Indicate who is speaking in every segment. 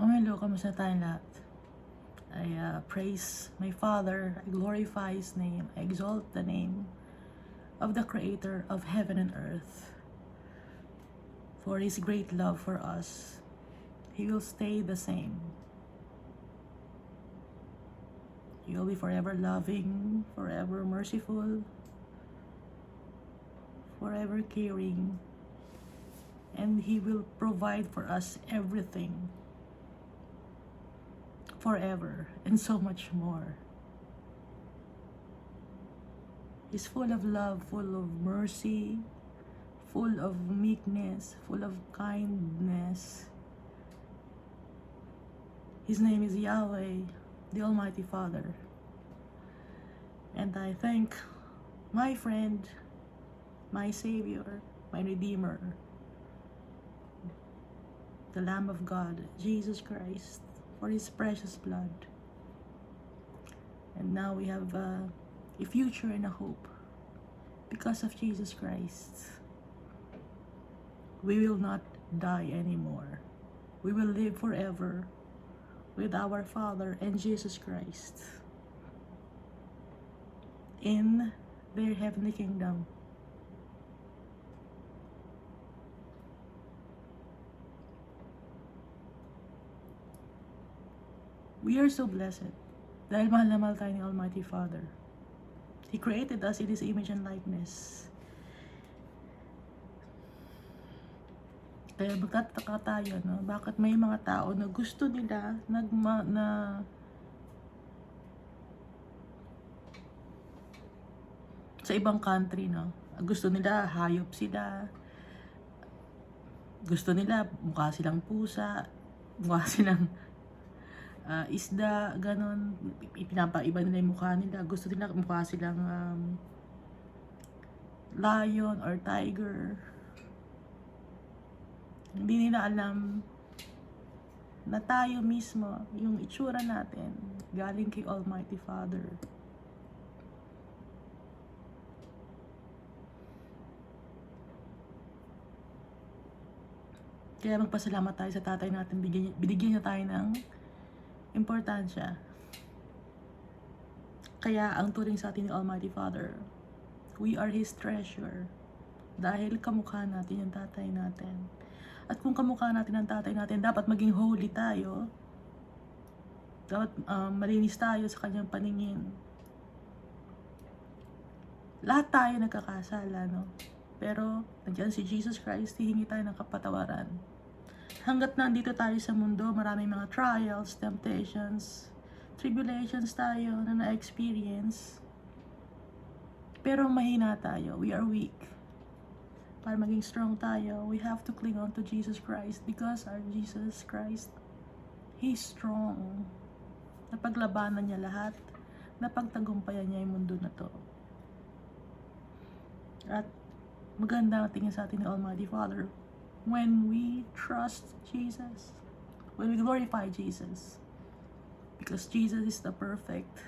Speaker 1: Hello, kamusta tayong lahat? I praise my Father, I glorify His name, I exalt the name of the Creator of heaven and earth. For His great love for us, He will stay the same. He will be forever loving, forever merciful, forever caring, and He will provide for us everything forever and so much more. He's full of love, full of mercy, full of meekness, full of kindness. His name is Yahweh, the Almighty Father. And I thank my friend, my Savior, my Redeemer, the Lamb of God, Jesus Christ, for His precious blood. And now we have a future and a hope because of Jesus Christ. We will not die anymore. We will live forever with our Father and Jesus Christ in their heavenly kingdom. We are so blessed dahil mahal na mahal tayo ni Almighty Father. He created us in His image and likeness. Kaya magtataka tayo, no? Bakit may mga tao na gusto nila sa ibang country, no? Gusto nila hayop sila. Gusto nila mukha silang pusa, mukha silang isda, ganon. Pinapaiba nila yung mukha nila. Gusto nila mukha silang lion or tiger. Hindi nila alam na tayo mismo, yung itsura natin, galing kay Almighty Father. Kaya magpasalamat tayo sa tatay natin, binigyan niya tayo ng importansya. Kaya ang turing sa atin ni Almighty Father, we are His treasure. Dahil kamukha natin yung tatay natin. At kung kamukha natin ang tatay natin, dapat maging holy tayo. Dapat malinis tayo sa kanyang paningin. Lahat tayo nagkakasala, no? Pero nandiyan si Jesus Christ, hihingi tayo ng kapatawaran. Hanggat nandito tayo sa mundo, maraming mga trials, temptations, tribulations tayo na na-experience. Pero mahina tayo, we are weak. Para maging strong tayo, we have to cling on to Jesus Christ because our Jesus Christ, He's strong. Napaglabanan niya lahat, napagtagumpayan niya yung mundo na to. At maganda ang tingin sa atin ni Almighty Father when we trust Jesus, when we glorify Jesus, because Jesus is the perfect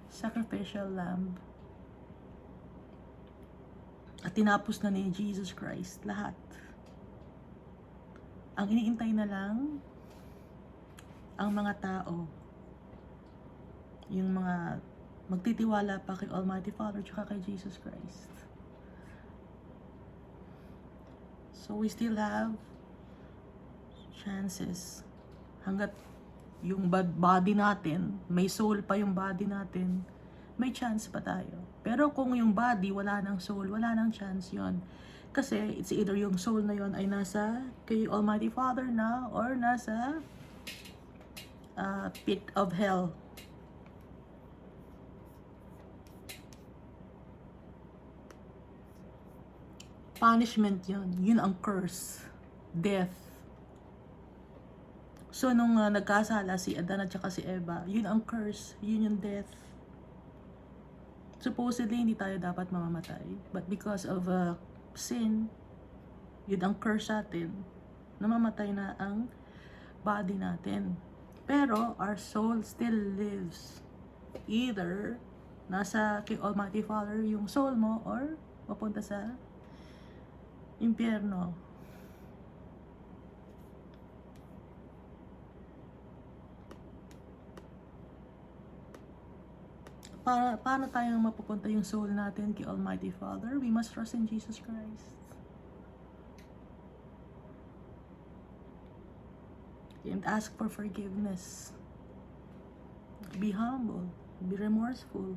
Speaker 1: sacrificial lamb. At tinapos na ni Jesus Christ lahat. Ang iniintay na lang ang mga tao, yung mga magtitiwala pa kay Almighty Father tsaka kay Jesus Christ. So we still have chances. Hanggat yung body natin, may soul pa yung body natin, may chance pa tayo. Pero kung yung body wala ng soul, wala ng chance yon. Kasi it's either yung soul na yon ay nasa kay Almighty Father na or nasa pit of hell. Punishment yon. Yun ang curse. Death. So nung nagkasala si Adan at saka si Eva, yun ang curse. Yun yung death. Supposedly, hindi tayo dapat mamamatay. But because of sin, yun ang curse atin. Namamatay na ang body natin. Pero, our soul still lives. Either, nasa kay Almighty Father yung soul mo or mapunta sa impyerno. paano tayo mapupunta yung soul natin kay Almighty Father? We must trust in Jesus Christ. And ask for forgiveness. Be humble. Be remorseful.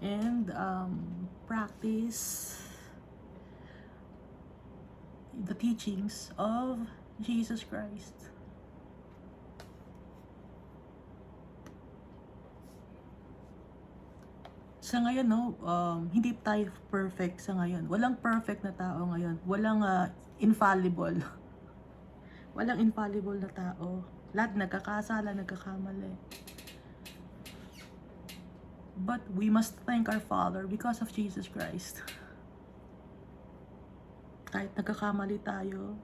Speaker 1: And practice the teachings of Jesus Christ. Sa ngayon, no, hindi tayo perfect sa ngayon. Walang perfect na tao ngayon. Walang infallible. Walang infallible na tao. Lahat nagkakasala, nagkakamali. But we must thank our Father because of Jesus Christ. Kahit nagkakamali tayo,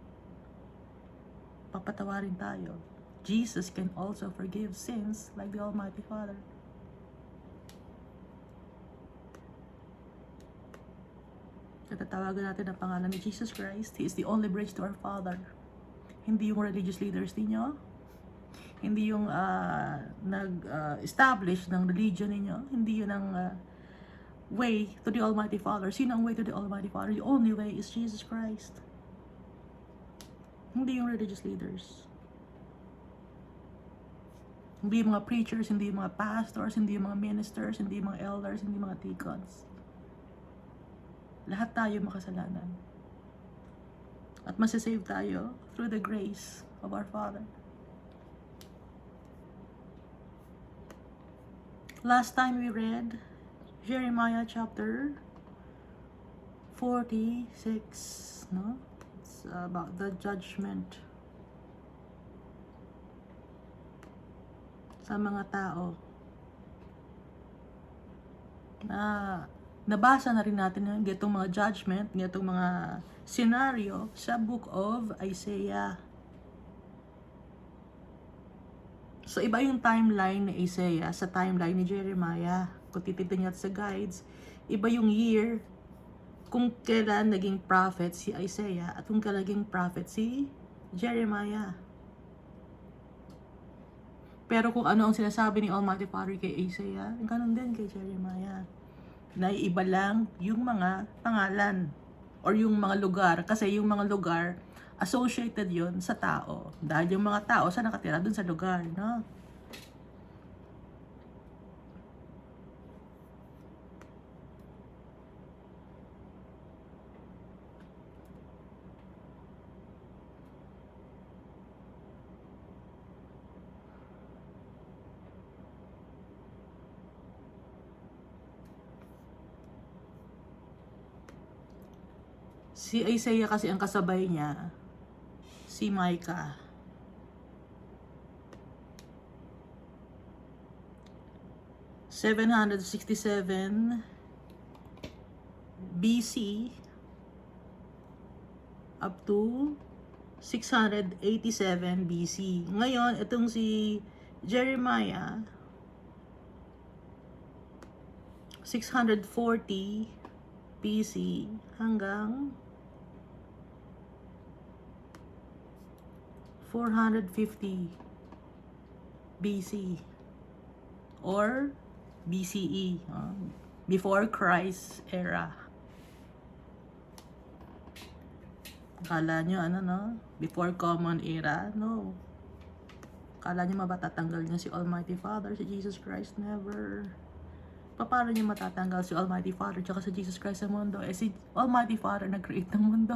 Speaker 1: papatawarin tayo. Jesus can also forgive sins like the Almighty Father. Tatawagan natin ang pangalan ni Jesus Christ. He is the only bridge to our Father. Hindi yung religious leaders ninyo, hindi yung nag-establish ng religion ninyo, hindi yun ang way to the Almighty Father. Sino ang way to the Almighty Father? The only way is Jesus Christ. Hindi yung religious leaders. Hindi yung mga preachers, hindi yung mga pastors, hindi yung mga ministers, hindi yung mga elders, hindi yung mga deacons. Lahat tayo makasalanan. At masasave tayo through the grace of our Father. Last time we read Jeremiah chapter 46, no? It's about the judgment sa mga tao. Nabasa na rin natin yung itong mga judgment, itong mga scenario sa book of Isaiah. So, iba yung timeline ni Isaiah sa timeline ni Jeremiah. Kung titignan nyo sa guides, iba yung year kung kailan naging prophet si Isaiah at kung kailan naging prophet si Jeremiah. Pero kung ano ang sinasabi ni Almighty Father kay Isaiah, ganun din kay Jeremiah. Naiiba lang yung mga pangalan or yung mga lugar. Kasi yung mga lugar, associated yon sa tao. Dahil yung mga tao sa nakatira dun sa lugar, no? Si Isaiah kasi ang kasabay niya, si Micah. (767 BC) up to 687 BC. Ngayon, itong si Jeremiah, 640 BC hanggang 450 BC or BCE, before Christ era. Akala nyo before common era? No. Akala nyo matatanggal nyo si Almighty Father, si Jesus Christ? Never. Paano nyo matatanggal si Almighty Father tsaka si Jesus Christ sa mundo? Si Almighty Father nag-create ng mundo.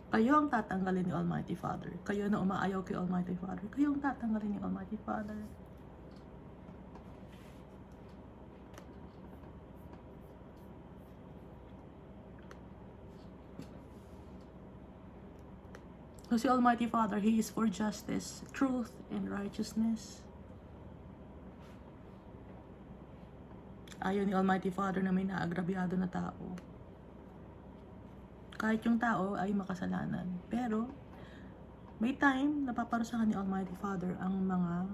Speaker 1: Kayo ang tatanggalin ni Almighty Father. Kayo na umaayaw kay Almighty Father. Kayo ang tatanggalin ni Almighty Father. So si Almighty Father, He is for justice, truth, and righteousness. Ayaw ni Almighty Father na may naagrabyado na tao. Kahit yung tao ay makasalanan. Pero, may time na paparusahan ni Almighty Father ang mga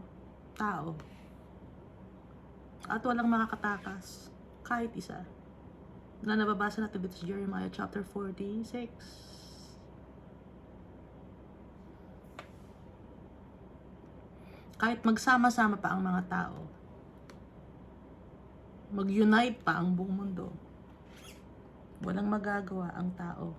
Speaker 1: tao. At walang makakatakas. Kahit isa. Na nababasa natin dito sa Jeremiah chapter 46. kahit magsama-sama pa ang mga tao, mag-unite pa ang buong mundo, walang magagawa ang tao.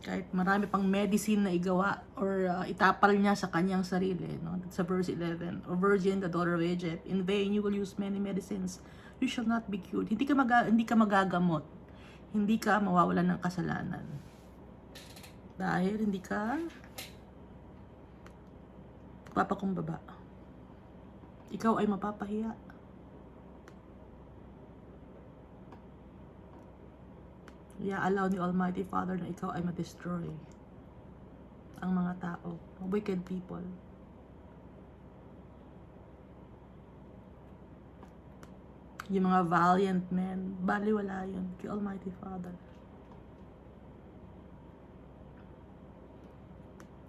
Speaker 1: Kahit marami pang medicine na igawa or itapal niya sa kanyang sarili, no? Sa verse 11, O Virgin, the daughter of Egypt, in vain you will use many medicines, you shall not be cured. Hindi ka magagamot, hindi ka mawawalan ng kasalanan. Dahil hindi ka papakumbaba. Ikaw ay mapapahiya. Allow ni Almighty Father na ikaw ay ma-destroy ang mga tao, wicked people. Yung mga valiant men, baliwala yun kay Almighty Father.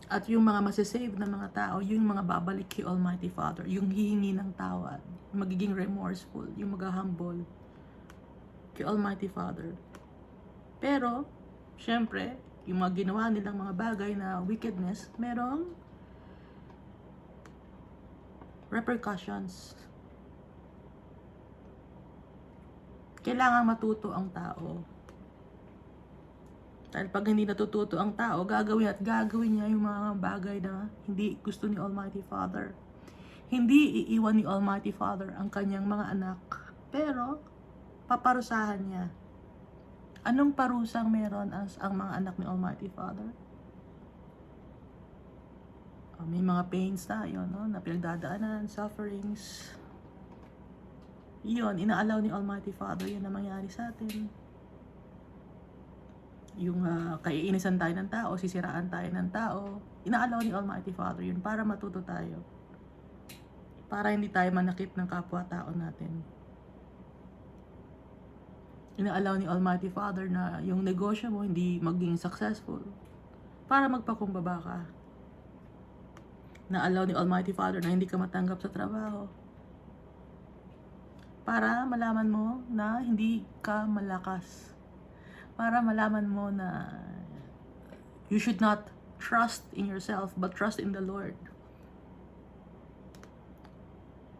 Speaker 1: At yung mga masisave na mga tao, yung mga babalik kay Almighty Father, yung hihingi ng tawad, magiging remorseful, yung mag-humble kay Almighty Father. Pero, syempre, yung mga ginawa nilang mga bagay na wickedness, merong repercussions. Kailangan matuto ang tao. Dahil pag hindi natututo ang tao, gagawin niya yung mga bagay na hindi gusto ni Almighty Father. Hindi iiwan ni Almighty Father ang kanyang mga anak, pero paparusahan niya. Anong parusang meron ang mga anak ni Almighty Father? May mga pains tayo, no? Na pinagdadaanan, sufferings. Yun, inaalaw ni Almighty Father yun na mangyari sa atin. Yung kaiinisan tayo ng tao, sisiraan tayo ng tao, inaalaw ni Almighty Father yun para matuto tayo. Para hindi tayo manakit ng kapwa-tao natin. Inaalaw ni Almighty Father na yung negosyo mo hindi maging successful para magpakumbaba ka. Naalaw ni Almighty Father na hindi ka matanggap sa trabaho para malaman mo na hindi ka malakas. Para malaman mo na you should not trust in yourself but trust in the Lord.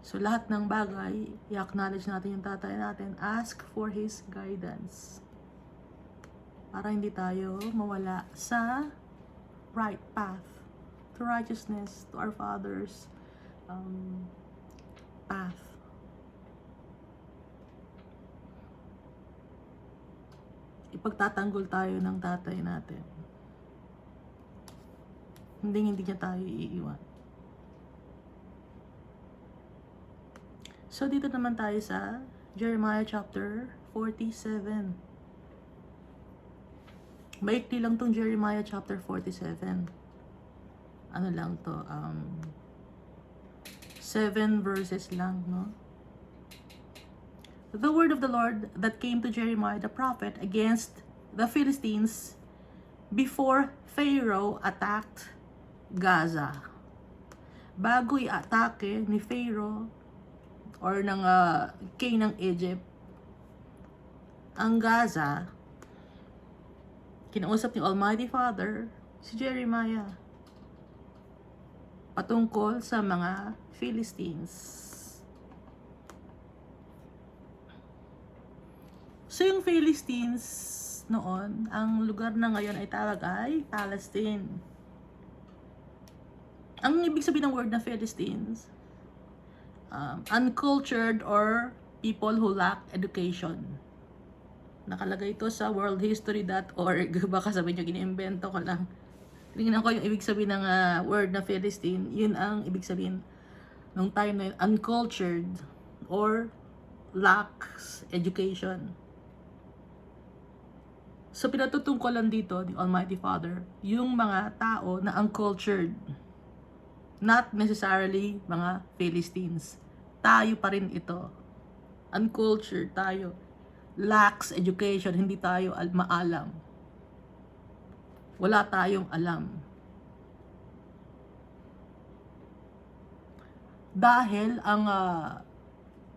Speaker 1: So lahat ng bagay, i-acknowledge natin yung tatay natin, ask for His guidance. Para hindi tayo mawala sa right path, to righteousness, to our Father's path. Ipagtatanggol tayo ng tatay natin. Hindi niya tayo iiwan. So, dito naman tayo sa Jeremiah chapter 47. Maikli lang tong Jeremiah chapter 47. Ano lang to? 7 verses lang, no? The word of the Lord that came to Jeremiah the prophet against the Philistines before Pharaoh attacked Gaza. Bago i-atake ni Pharaoh or ng king ng Egypt ang Gaza, kinausap ni Almighty Father si Jeremiah patungkol sa mga Philistines. So yung Philistines noon, ang lugar na ngayon ay tawag ay Palestine. Ang ibig sabihin ng word na Philistines, uncultured or people who lack education. Nakalagay ito sa worldhistory.org. Baka sabihin nyo, gini-invento ko lang. Tingnan ko yung ibig sabihin ng word na Philistine. Yun ang ibig sabihin nung time na yun, uncultured or lacks education. So pinatutungkolan dito ni Almighty Father yung mga tao na uncultured. Not necessarily mga Philistines. Tayo pa rin ito. Uncultured tayo. Lacks education. Hindi tayo maalam. Wala tayong alam. Dahil ang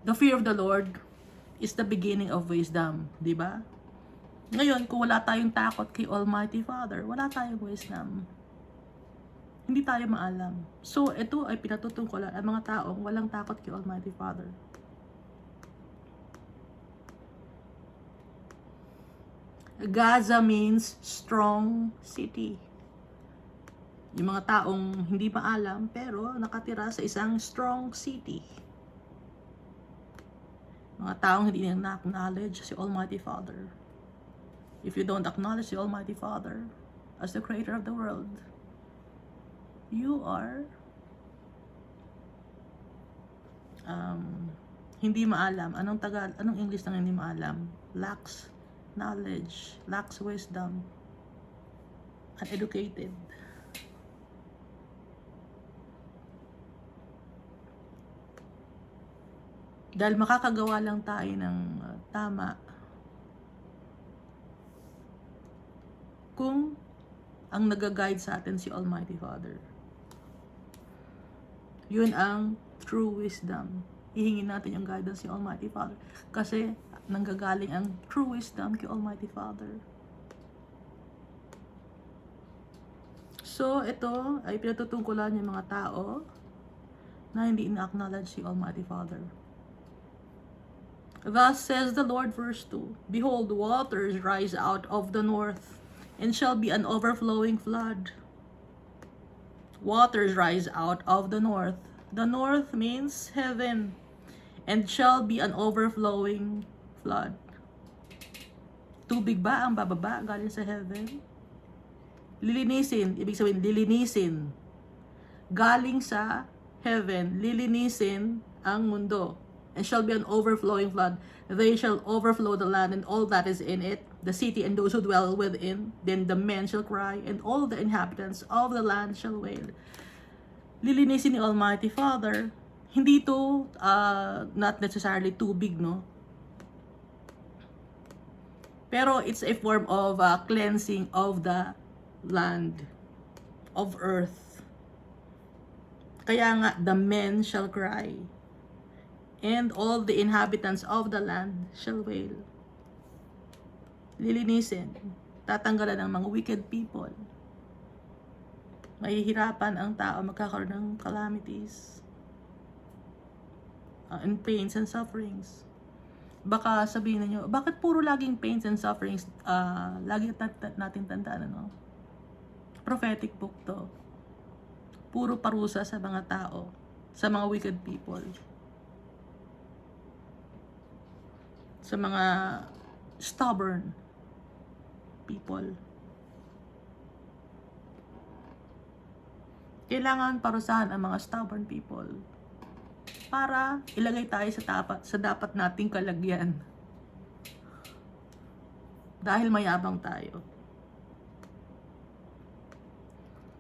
Speaker 1: the fear of the Lord is the beginning of wisdom. Diba? Ngayon, kung wala tayong takot kay Almighty Father, wala tayong wisdom. Hindi tayo maalam. So, ito ay pinatutungkulan ang mga taong walang takot kay Almighty Father. Gaza means strong city. Yung mga taong hindi maalam pero nakatira sa isang strong city. Mga taong hindi na-acknowledge si Almighty Father. If you don't acknowledge the Almighty Father as the creator of the world, you are hindi maalam. Anong English ng hindi maalam? Lacks knowledge, lacks wisdom, uneducated. Dahil makakagawa lang tayo ng tama kung ang nag-guide sa atin si Almighty Father. Yun ang true wisdom. Hihingin natin yung guidance si Almighty Father. Kasi nanggagaling ang true wisdom kay Almighty Father. So, ito ay pinatutungkulan yung mga tao na hindi ina-acknowledge si Almighty Father. Thus says the Lord, verse 2, Behold, waters rise out of the north, and shall be an overflowing flood. Waters rise out of the north. The north means heaven, and shall be an overflowing flood. Tubig ba ang bababa galing sa heaven? Lilinisin, ibig sabihin, lilinisin. Galing sa heaven, lilinisin ang mundo. And shall be an overflowing flood. They shall overflow the land and all that is in it, the city and those who dwell within. Then the men shall cry, and all the inhabitants of the land shall wail. Lilinisin ni Almighty Father. Hindi to not necessarily tubig, no? Pero it's a form of cleansing of the land, of earth. Kaya nga, the men shall cry, and all the inhabitants of the land shall wail. Lilinisin, tatanggalan ng mga wicked people. Mahihirapan ang tao, magkakaroon ng calamities, and pains and sufferings. Baka sabihin niyo, bakit puro laging pains and sufferings? Lagi natin tandaan, ano? Prophetic book to. Puro parusa sa mga tao, sa mga wicked people, sa mga stubborn people. Kailangan parusahan ang mga stubborn people para ilagay tayo sa dapat nating kalagyan. Dahil mayabang tayo.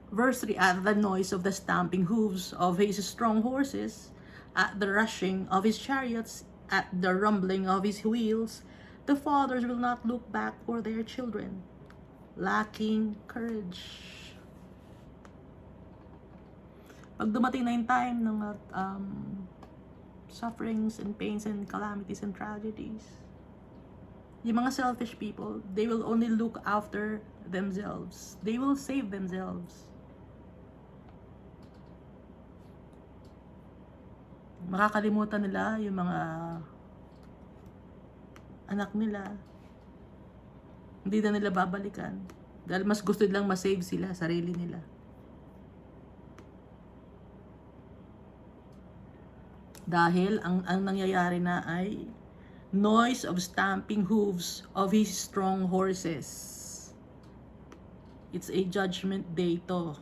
Speaker 1: Verse 3, At the noise of the stamping hooves of his strong horses, at the rushing of his chariots, at the rumbling of his wheels, the fathers will not look back for their children, lacking courage. Pag dumating na yung time ng sufferings and pains and calamities and tragedies, yung mga selfish people, they will only look after themselves. They will save themselves. Makakalimutan nila yung mga anak nila. Hindi na nila babalikan. Dahil mas gusto nilang masave sila, sarili nila. Dahil ang nangyayari na ay noise of stamping hooves of his strong horses. It's a judgment day to.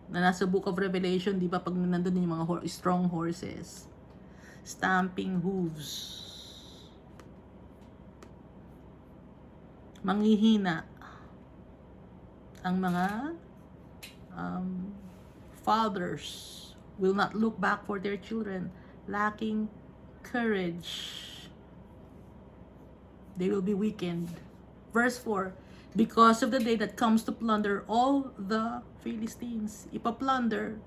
Speaker 1: Na nasa Book of Revelation, di ba, pag nandun yung mga strong horses. Stamping hooves. Manghihina ang mga fathers will not look back for their children, lacking courage. They will be weakened. Verse 4, because of the day that comes to plunder all the Philistines. Ipaplunder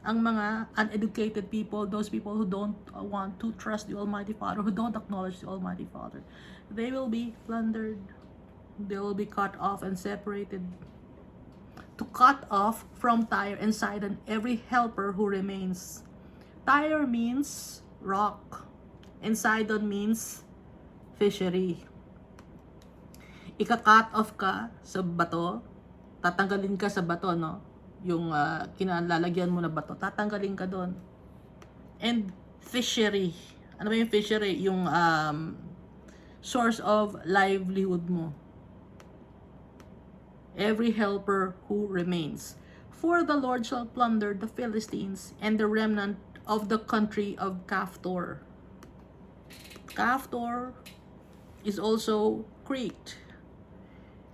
Speaker 1: ang mga uneducated people, those people who don't want to trust the Almighty Father, who don't acknowledge the Almighty Father. They will be plundered. They will be cut off and separated. To cut off from Tyre and Sidon every helper who remains. Tyre means rock, and Sidon means fishery. Ika-cut off ka sa bato, tatanggalin ka sa bato, no? Yung kinalalagyan mo na bato, tatanggalin ka doon. And fishery. Ano ba yung fishery? Yung source of livelihood mo. Every helper who remains. For the Lord shall plunder the Philistines and the remnant of the country of Caphtor. Caphtor is also Crete.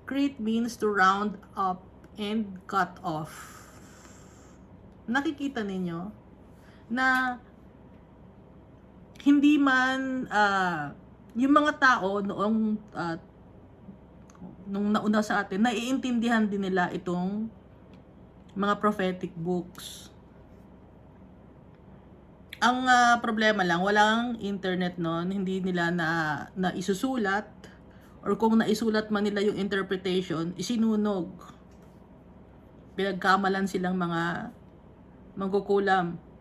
Speaker 1: Crete means to round up and cut off. Nakikita ninyo na hindi man yung mga tao noong nung nauna sa atin, naiintindihan din nila itong mga prophetic books. Ang problema lang, walang internet noon, hindi nila na isusulat, or kung naisulat man nila yung interpretation, isinunog. Pinagkamalan silang mga mangkukulam.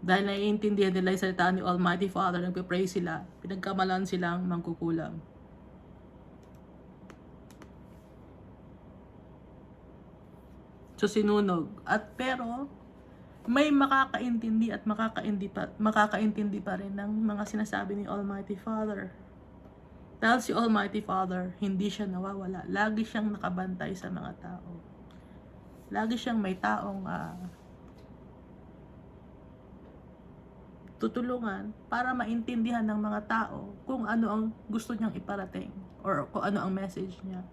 Speaker 1: Dahil naiintindihan nila yung salita ni Almighty Father, nagpe-pray sila, pinagkamalan silang mangkukulam. So sinunog. At pero may makakaintindi at makakaintindi pa rin ng mga sinasabi ni Almighty Father. Dahil si Almighty Father, hindi siya nawawala. Lagi siyang nakabantay sa mga tao. Lagi siyang may taong tutulungan para maintindihan ng mga tao kung ano ang gusto niyang iparating or kung ano ang message niya.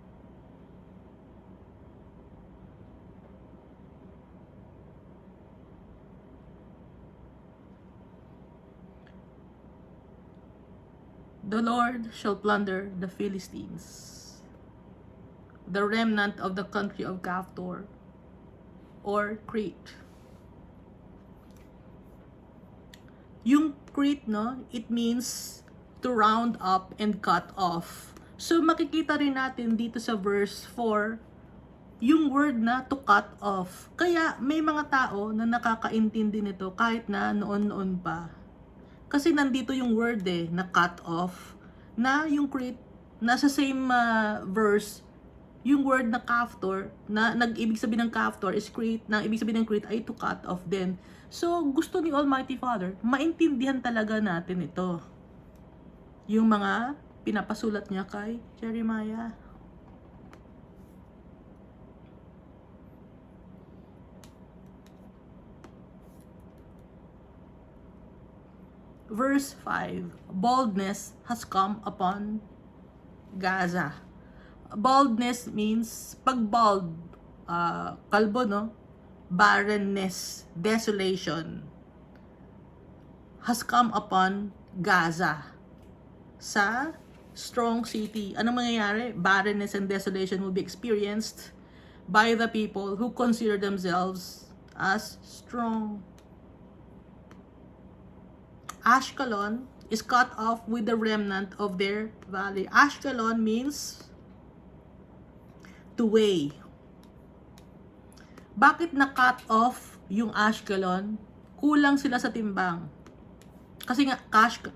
Speaker 1: The Lord shall plunder the Philistines, the remnant of the country of Caphtor, or Crete. Yung Crete, no, it means to round up and cut off. So makikita rin natin dito sa verse 4 yung word na to cut off. Kaya may mga tao na nakakaintindi nito kahit na noon-noon pa. Kasi nandito yung word na cut off, na yung Crete, nasa same verse, yung word na Caphtor, na nag-ibig sabihin ng Caphtor is Crete, na ibig sabihin ng Crete ay to cut off din. So, gusto ni Almighty Father, maintindihan talaga natin ito. Yung mga pinapasulat niya kay Jeremiah. Verse 5, boldness has come upon Gaza. Baldness means, pag bald, kalbo, no? Barrenness, desolation has come upon Gaza. Sa strong city, anong mangyayari? Barrenness and desolation will be experienced by the people who consider themselves as strong. Ashkelon is cut off with the remnant of their valley. Ashkelon means to weigh. Bakit na-cut off yung Ashkelon? Kulang sila sa timbang. Kasi nga,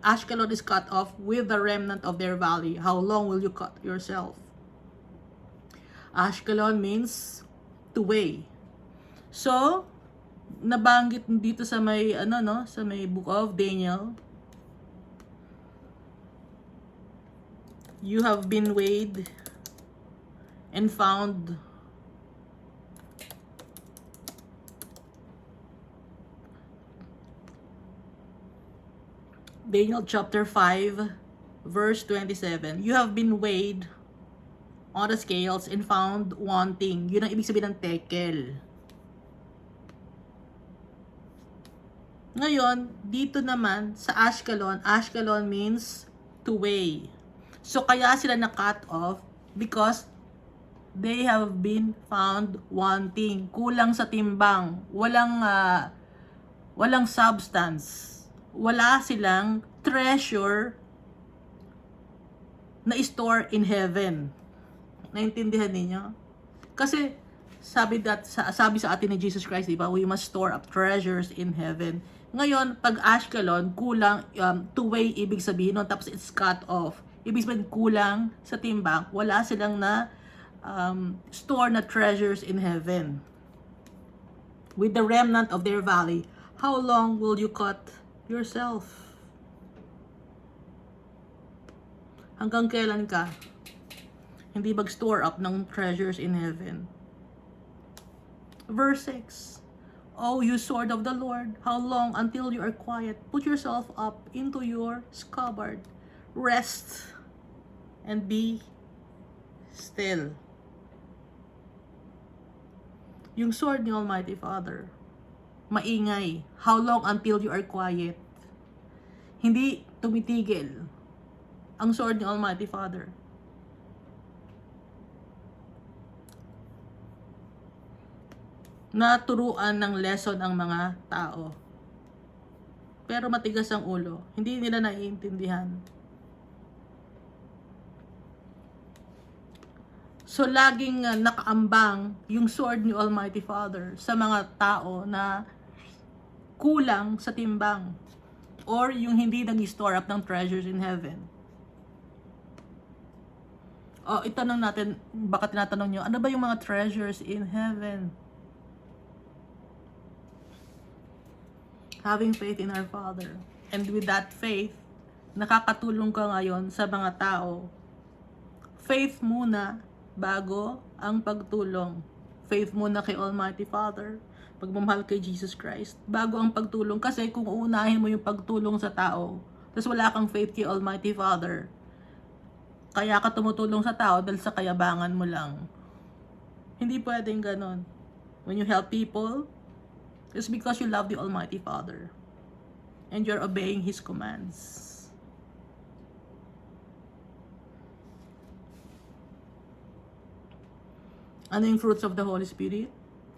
Speaker 1: Ashkelon is cut off with the remnant of their valley. How long will you cut yourself? Ashkelon means to weigh. So, nabanggit dito sa may, sa may book of Daniel. You have been weighed and found Daniel chapter 5 verse 27. You have been weighed on the scales and found wanting. Yun ang ibig sabihin ng tekel. Ngayon, dito naman sa Ashkelon, Ashkelon means to weigh. So kaya sila na-cut off because they have been found wanting. Kulang sa timbang. Walang substance. Wala silang treasure na store in heaven. Naintindihan ninyo? Kasi sabi sa atin ni Jesus Christ, di ba? We must store up treasures in heaven. Ngayon, pag Ashkelon, kulang, two-way ibig sabihin nun, tapos it's cut off. Ibig sabihin, kulang sa timbang, wala silang na store na treasures in heaven. With the remnant of their valley, how long will you cut yourself? Hanggang kailan ka hindi mag-store up ng treasures in heaven? Verse 6. Oh, you sword of the Lord, how long until you are quiet? Put yourself up into your scabbard. Rest and be still. Yung sword ni Almighty Father, maingay. How long until you are quiet? Hindi tumitigil ang sword ni Almighty Father. Naturuan ng lesson ang mga tao. Pero matigas ang ulo. Hindi nila naiintindihan. So, laging nakaambang yung sword ni Almighty Father sa mga tao na kulang sa timbang or yung hindi nag-store up ng treasures in heaven. O, itanong natin, baka tinatanong nyo, ano ba yung mga treasures in heaven? Having faith in our Father. And with that faith, nakakatulong ka ngayon sa mga tao. Faith muna bago ang pagtulong. Faith muna kay Almighty Father, pagmamahal kay Jesus Christ, bago ang pagtulong. Kasi kung uunahin mo yung pagtulong sa tao, tapos wala kang faith kay Almighty Father, kaya ka tumutulong sa tao dahil sa kayabangan mo lang. Hindi pwedeng ganon. When you help people, it's because you love the Almighty Father and you're obeying His commands. Ano yung fruits of the Holy Spirit?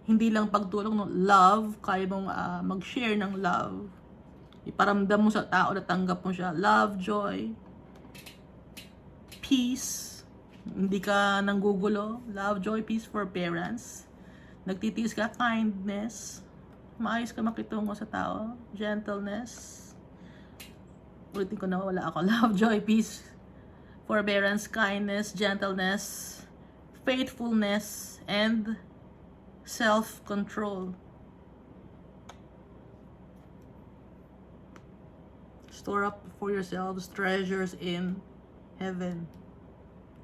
Speaker 1: Hindi lang pagtulong, no? Love, kaya mong mag-share ng love. Iparamdam mo sa tao na tanggap mo siya. Love, joy, peace. Hindi ka nanggugulo. Love, joy, peace, forbearance. Nagtitiis ka, kindness. Maayos ka makitungo sa tao. Gentleness. Ulitin ko na, wala ako. Love, joy, peace, forbearance, kindness, gentleness, faithfulness, and self-control. Store up for yourselves treasures in heaven,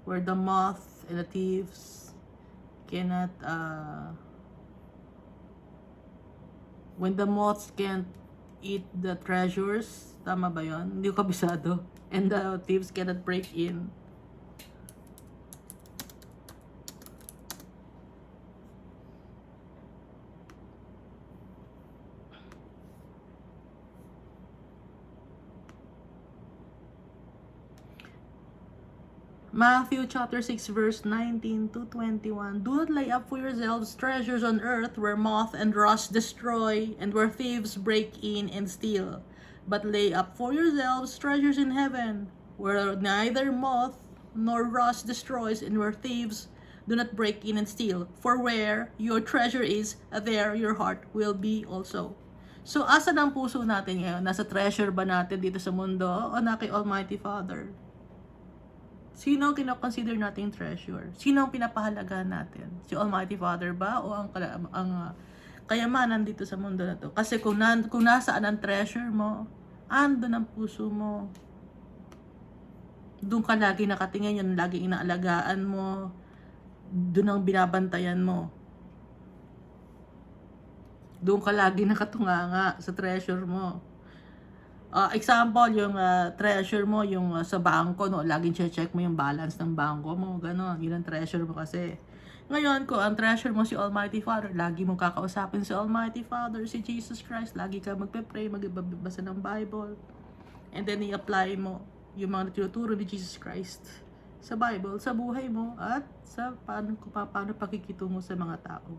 Speaker 1: where the moth and the thieves cannot when the moths can't eat the treasures, tama ba yun? Hindi ko kabisado. And the thieves cannot break in. Matthew chapter 6 verse 19 to 21. Do not lay up for yourselves treasures on earth where moth and rust destroy and where thieves break in and steal. But lay up for yourselves treasures in heaven where neither moth nor rust destroys and where thieves do not break in and steal. For where your treasure is, there your heart will be also. So, asan ang puso natin ngayon? Nasa treasure ba natin dito sa mundo o na kay Almighty Father? Sino ang kinoconsider nating treasure? Sino ang pinapahalagahan natin? Si Almighty Father ba o ang kayamanan dito sa mundo na to? Kasi kung nasaan ang treasure mo, andun ang puso mo. Doon ka lagi nakatingin, yun lagi inaalagaan mo. Doon ang binabantayan mo. Doon ka lagi nakatunganga sa treasure mo. Example, yung treasure mo, yung sa bangko, no? Laging check mo yung balance ng bangko mo, gano'n. Yun ang treasure mo kasi. Ngayon, kung ang treasure mo si Almighty Father, lagi mo kakausapin si Almighty Father, si Jesus Christ, lagi ka magpe-pray, magbabasa ng Bible, and then i-apply mo yung mga tinuturo ni Jesus Christ sa Bible, sa buhay mo, at sa paano pakikitungo sa mga tao.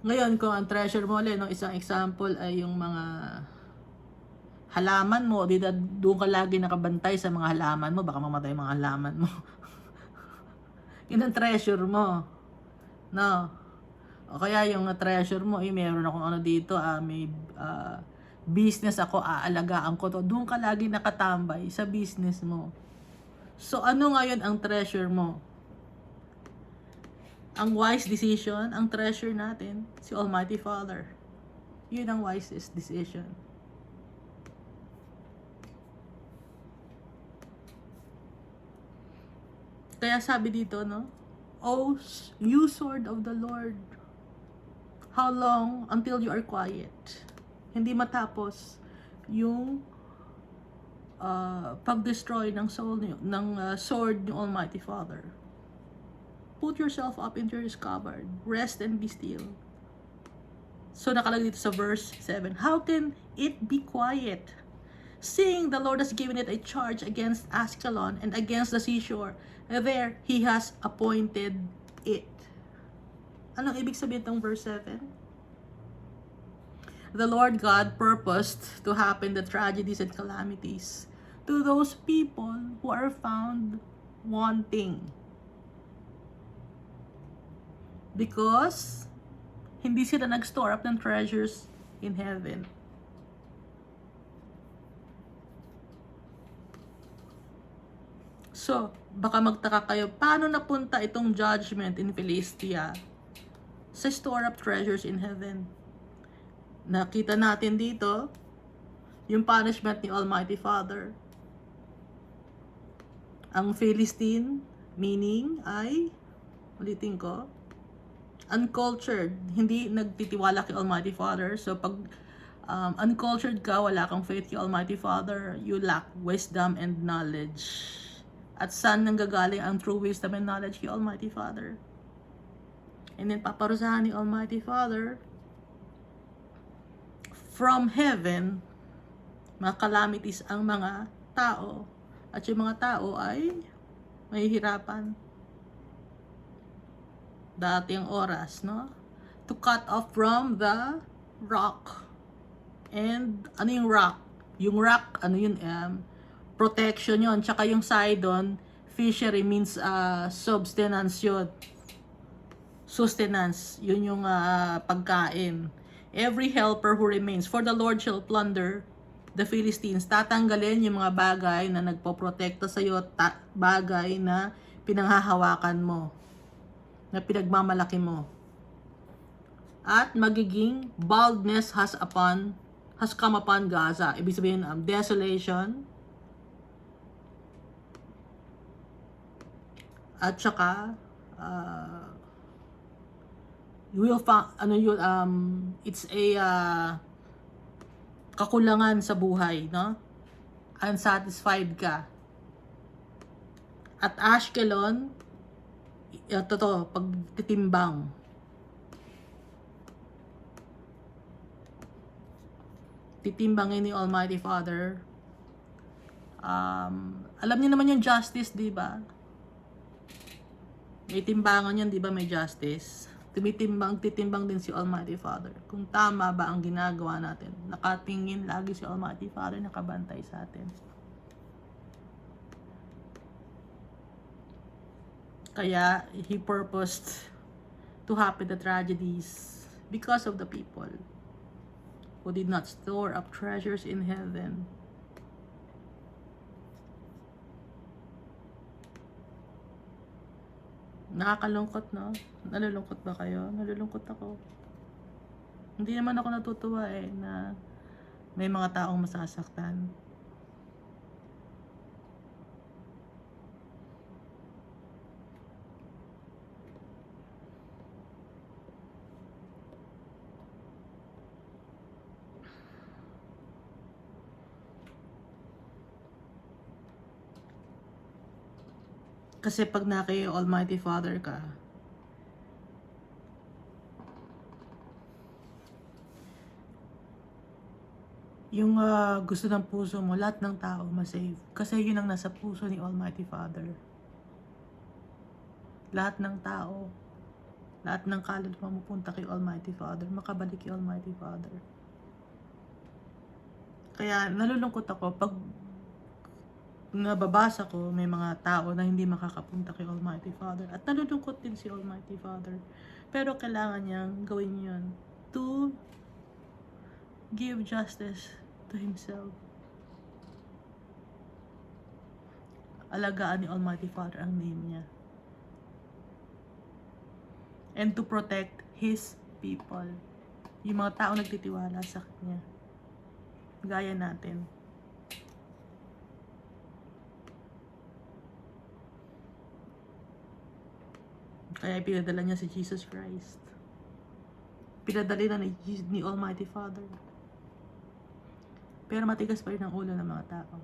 Speaker 1: Ngayon, kung ang treasure mo ulit, no, isang example ay yung mga halaman mo, di doon ka lagi nakabantay sa mga halaman mo, baka mamatay mga halaman mo. Yun ang treasure mo. No? O kaya yung treasure mo, meron akong ano dito, may business ako, aalagaan ko to. Doon ka lagi nakatambay sa business mo. So ano ngayon ang treasure mo? Ang wise decision, ang treasure natin, si Almighty Father. Yun ang wisest decision. Kaya sabi dito, no? Oh, you sword of the Lord, how long until you are quiet? Hindi matapos yung pag-destroy ng soul ng sword ng Almighty Father. Put yourself up into your cupboard, rest and be still. So nakalagay dito sa verse 7, how can it be quiet? Seeing the Lord has given it a charge against Ascalon and against the seashore, there He has appointed it. Anong ibig sabihin itong verse 7? The Lord God purposed to happen the tragedies and calamities to those people who are found wanting. Because hindi sila nag-store up ng treasures in heaven. So, baka magtaka kayo, paano napunta itong judgment in Philistia sa store up treasures in heaven? Nakita natin dito yung punishment ni Almighty Father. Ang Philistine, meaning ay, ulitin ko, uncultured, hindi nagtitiwala kay Almighty Father. So, pag uncultured ka, wala kang faith kay Almighty Father, you lack wisdom and knowledge. At saan nanggagaling ang true wisdom and knowledge kay Almighty Father? And then paparusahan ni Almighty Father from heaven, mga calamities ang mga tao. At yung mga tao ay mahihirapan. Dati ang oras, no? To cut off from the rock. And ano yung rock? Yung rock, ano yun? Protection yon, tsaka yung Sidon fishery means subsistence yun, sustenance, yun yung pagkain. Every helper who remains, for the Lord shall plunder the Philistines. Tatanggalin yung mga bagay na nagpoprotekta sa iyo, bagay na pinanghahawakan mo, na pinagmamalaki mo, at magiging baldness has come upon Gaza. Ibig sabihin desolation. At saka you will find it's a kakulangan sa buhay, no? Unsatisfied ka. At Ashkelon, pagtitimbang. Titimbangin ni Almighty Father. Alam niyo naman yung justice, di ba? May timbangan yan, di ba, may justice? Titimbang din si Almighty Father. Kung tama ba ang ginagawa natin. Nakatingin lagi si Almighty Father, nakabantay sa atin. Kaya, He purposed to happen the tragedies because of the people who did not store up treasures in heaven. Nakakalungkot, no? Nalulungkot ba kayo? Nalulungkot ako. Hindi naman ako natutuwa na may mga taong masasaktan. Kasi pag naki Almighty Father ka, yung gusto ng puso mo, lahat ng tao masave. Kasi yun ang nasa puso ni Almighty Father. Lahat ng tao, lahat ng kaluluwa mapupunta kay Almighty Father, makabalik kay Almighty Father. Kaya nalulungkot ako pag nababasa ko may mga tao na hindi makakapunta kay Almighty Father. At nalulungkot din si Almighty Father. Pero kailangan niyang gawin yun to give justice to Himself. Alagaan ni Almighty Father ang name niya. And to protect His people. Yung mga tao nagtitiwala sa Kanya. Gaya natin. Kaya pinadala niya si Jesus Christ. Pinadali na ni Almighty Father. Pero matigas pa rin ang ulo ng mga tao.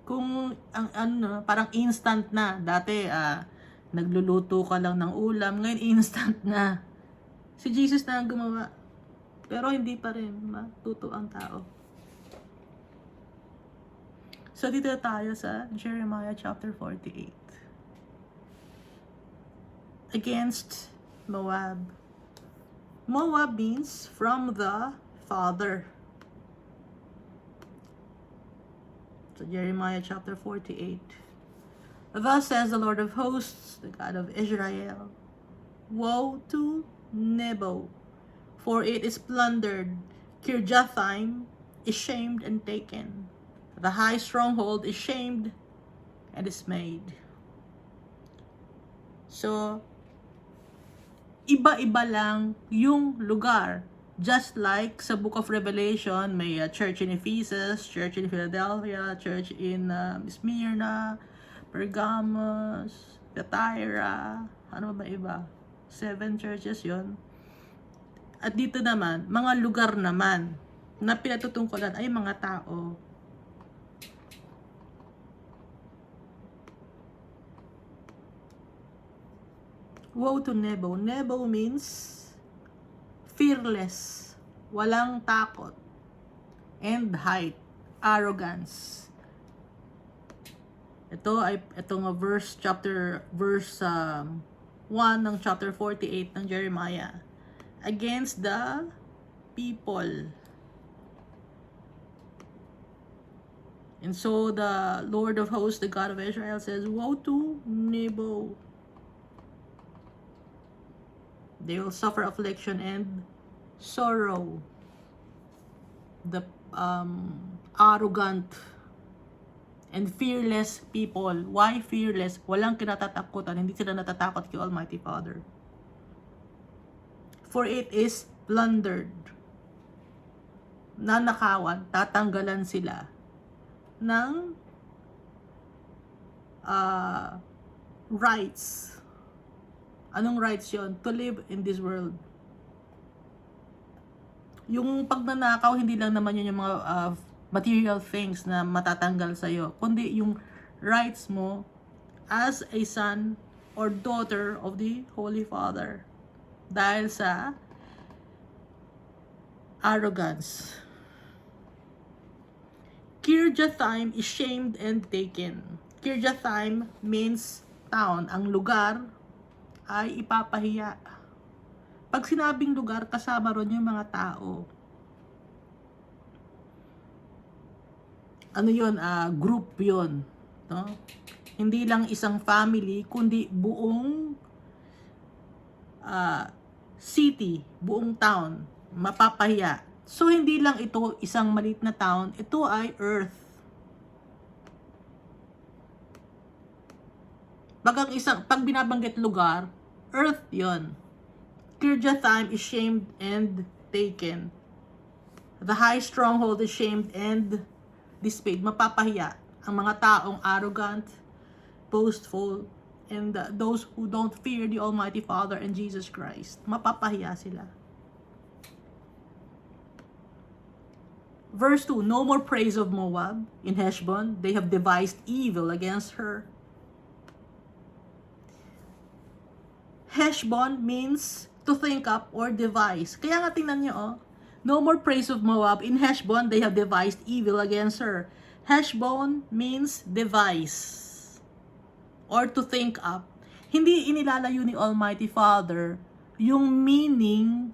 Speaker 1: Kung parang instant na. Dati, nagluluto ka lang ng ulam. Ngayon, instant na. Si Jesus na ang gumawa. Pero hindi pa rin matuto ang tao. So, dito tayo sa Jeremiah chapter 48. Against Moab. Moab means from the father. So Jeremiah chapter 48. Thus says the Lord of hosts, the God of Israel, woe to Nebo, for it is plundered. Kirjathaim is shamed and taken. The high stronghold is shamed and dismayed. So, iba-iba lang yung lugar. Just like sa Book of Revelation, may church in Ephesus, church in Philadelphia, church in Smyrna, Pergamos, Thyatira, ano ba iba? 7 churches yon. At dito naman, mga lugar naman na pinatutungkulan ay mga tao. Woe to Nebo. Nebo means fearless, walang takot, and height, arrogance. Itong verse 1 ng chapter 48 ng Jeremiah. Against the people. And so the Lord of hosts, the God of Israel says, woe to Nebo. They will suffer affliction and sorrow. The arrogant and fearless people. Why fearless? Walang kinatatakutan. Hindi sila natatakot kay Almighty Father. For it is plundered. Nanakawan, tatanggalan sila ng rights. Anong rights yon? To live in this world. Yung pagnanakaw, hindi lang naman yun yung mga material things na matatanggal sa'yo, kundi yung rights mo as a son or daughter of the Holy Father. Dahil sa arrogance. Kirjathaim is shamed and taken. Kirjathaim means town. Ang lugar ay ipapahiya. Pag sinabing lugar, kasama ron yung mga tao. Ano yun? Group yun. No? Hindi lang isang family, kundi buong city, buong town, mapapahiya. So, hindi lang ito isang maliit na town, ito ay earth. Pag binabanggit lugar, earth yon. Kirjathaim is shamed and taken. The high stronghold is shamed and dismayed. Mapapahiya ang mga taong arrogant, boastful, and those who don't fear the Almighty Father and Jesus Christ. Mapapahiya sila. Verse 2, no more praise of Moab in Heshbon. They have devised evil against her. Heshbon means to think up or devise. Kaya nga tingnan niyo, no more praise of Moab. In Heshbon, they have devised evil against her. Heshbon means devise or to think up. Hindi inilalayo ni Almighty Father yung meaning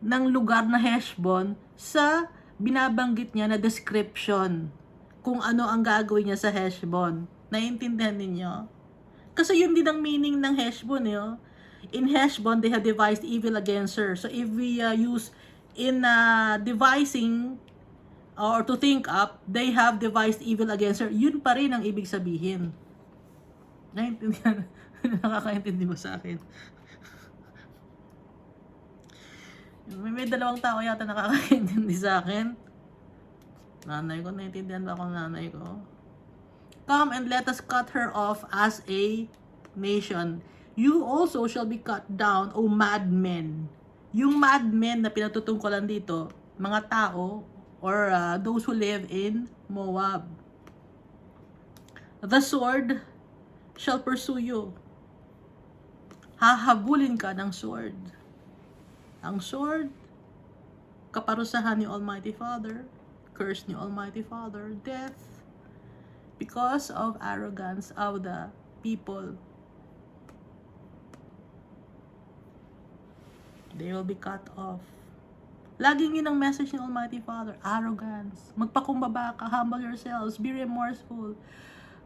Speaker 1: ng lugar na Heshbon sa binabanggit niya na description kung ano ang gagawin niya sa Heshbon. Naiintindihan ninyo? Kasi yun din ang meaning ng Heshbon, eh. Oh. In Heshbon, they have devised evil against her. So if we use in devising or to think up, they have devised evil against her, yun pa rin ang ibig sabihin. Naiintindihan? Nakakaintindi mo sa akin. May dalawang tao yata nakakaintindi sa akin. Nanay ko, naiintindihan ba ako ng nanay ko? Come and let us cut her off as a nation. You also shall be cut down, O madmen. Yung madmen na pinatutungkulan dito, mga tao or those who live in Moab. The sword shall pursue you. Hahabulin ka ng sword. Ang sword, kaparusahan ni Almighty Father, curse ni Almighty Father, death, because of arrogance of the people. They will be cut off. Laging yun ang message ni Almighty Father, arrogance. Magpakumbaba ka, humble yourselves, be remorseful.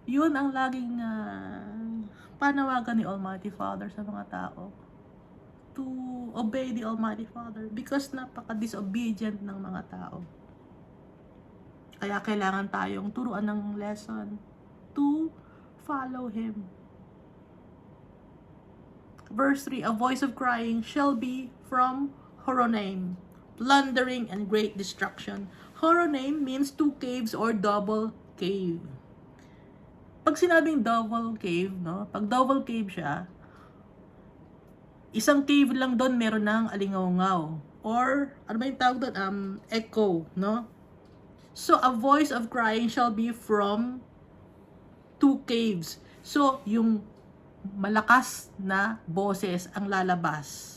Speaker 1: Yun ang laging panawagan ni Almighty Father sa mga tao. To obey the Almighty Father because napaka-disobedient ng mga tao. Kaya kailangan tayong turuan ng lesson to follow Him. Verse 3, a voice of crying shall be from Horonaim, plundering and great destruction. Horonaim means two caves or double cave. Pag sinabing double cave, no? Pag double cave siya, isang cave lang doon meron ng alingaw-ngaw. Or, ano ba yung tawag doon? Echo, no? So, a voice of crying shall be from two caves. So, yung malakas na boses ang lalabas.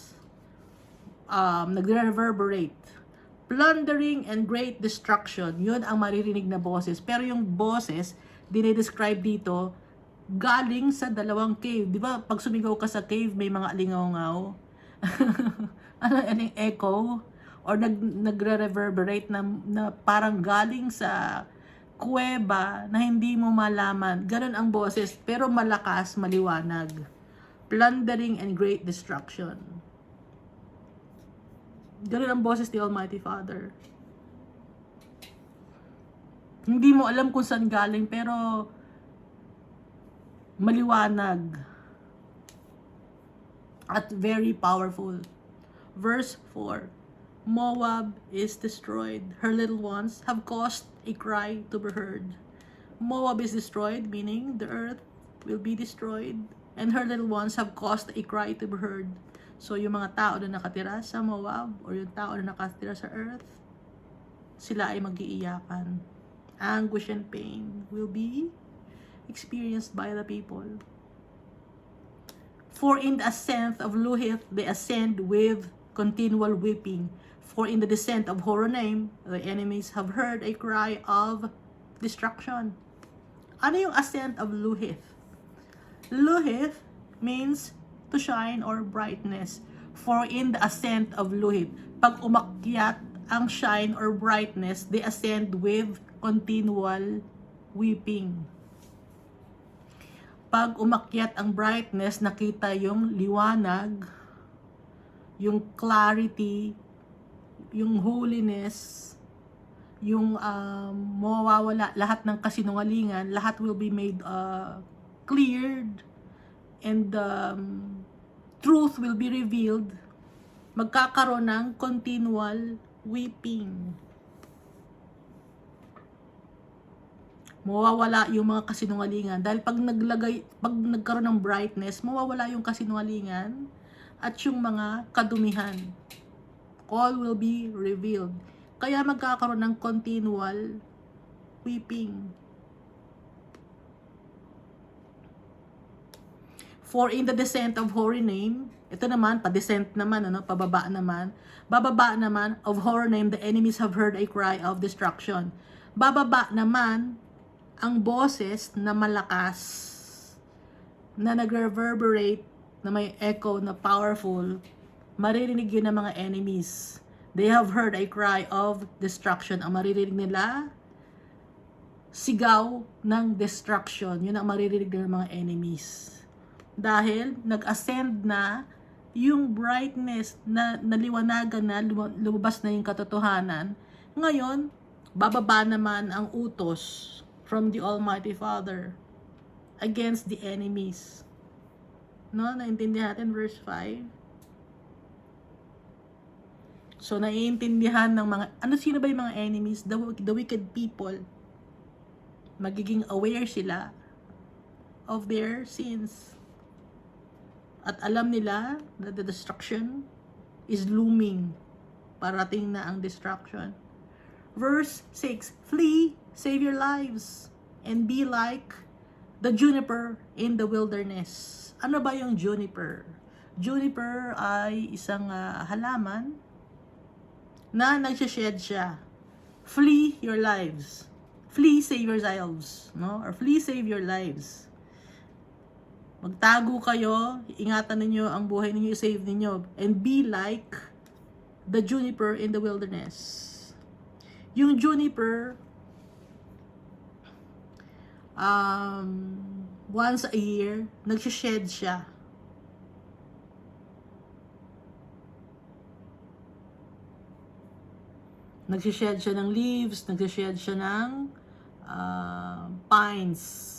Speaker 1: Nagre-reverberate. Plundering and great destruction. Yun ang maririnig na boses. Pero yung boses, dinidescribe dito, galing sa dalawang cave. Di ba, pag sumigaw ka sa cave, may mga alingaw-ngaw. Ano yung echo? Or nagre-reverberate na parang galing sa kuweba na hindi mo malaman. Ganun ang boses, pero malakas, maliwanag. Plundering and great destruction. Ganun ang boses ni Almighty Father. Hindi mo alam kung saan galing, pero maliwanag at very powerful. Verse 4, Moab is destroyed. Her little ones have caused a cry to be heard. Moab is destroyed, meaning the earth will be destroyed. And her little ones have caused a cry to be heard. So yung mga tao na nakatira sa Moab or yung tao na nakatira sa earth, sila ay mag-iiyakan. Anguish and pain will be experienced by the people. For in the ascent of Luhith, they ascend with continual weeping. For in the descent of Horonaim, the enemies have heard a cry of destruction. Ano yung ascent of Luhith? Luhith means to shine or brightness. For in the ascent of Luhith, pag umakyat ang shine or brightness, they ascend with continual weeping. Pag umakyat ang brightness, nakita yung liwanag, yung clarity, yung holiness, yung mawawala lahat ng kasinungalingan, lahat will be made cleared, and truth will be revealed. Magkakaroon ng continual weeping. Mawawala yung mga kasinungalingan dahil pag nagkaroon ng brightness, mawawala yung kasinungalingan at yung mga kadumihan. All will be revealed. Kaya magkakaroon ng continual weeping. For in the descent of Horonaim, ito naman, pa-descent naman, pababa naman, bababa naman of Horonaim, the enemies have heard a cry of destruction. Bababa naman ang boses na malakas, na nag-reverberate, na may echo, na powerful, maririnig yun ng mga enemies. They have heard a cry of destruction. Ang maririnig nila, sigaw ng destruction. Yun ang maririnig ng mga enemies. Dahil nag-ascend na yung brightness na naliwanagan na, lumabas na yung katotohanan. Ngayon, bababa naman ang utos from the Almighty Father against the enemies. No, naintindihan natin verse 5. So, naiintindihan ng mga, sino ba yung mga enemies? The wicked people. Magiging aware sila of their sins. At alam nila that the destruction is looming. Parating na ang destruction. Verse 6, flee, save your lives, and be like the juniper in the wilderness. Ano ba yung juniper? Juniper ay isang halaman na nagsished siya. Flee your lives. Flee, save yourselves. No? Or flee, save your lives. Magtago kayo, ingatan ninyo ang buhay ninyo, save ninyo, and be like the juniper in the wilderness. Yung juniper, once a year, nagsished siya. Nagsished siya ng leaves, nagsished siya ng pines.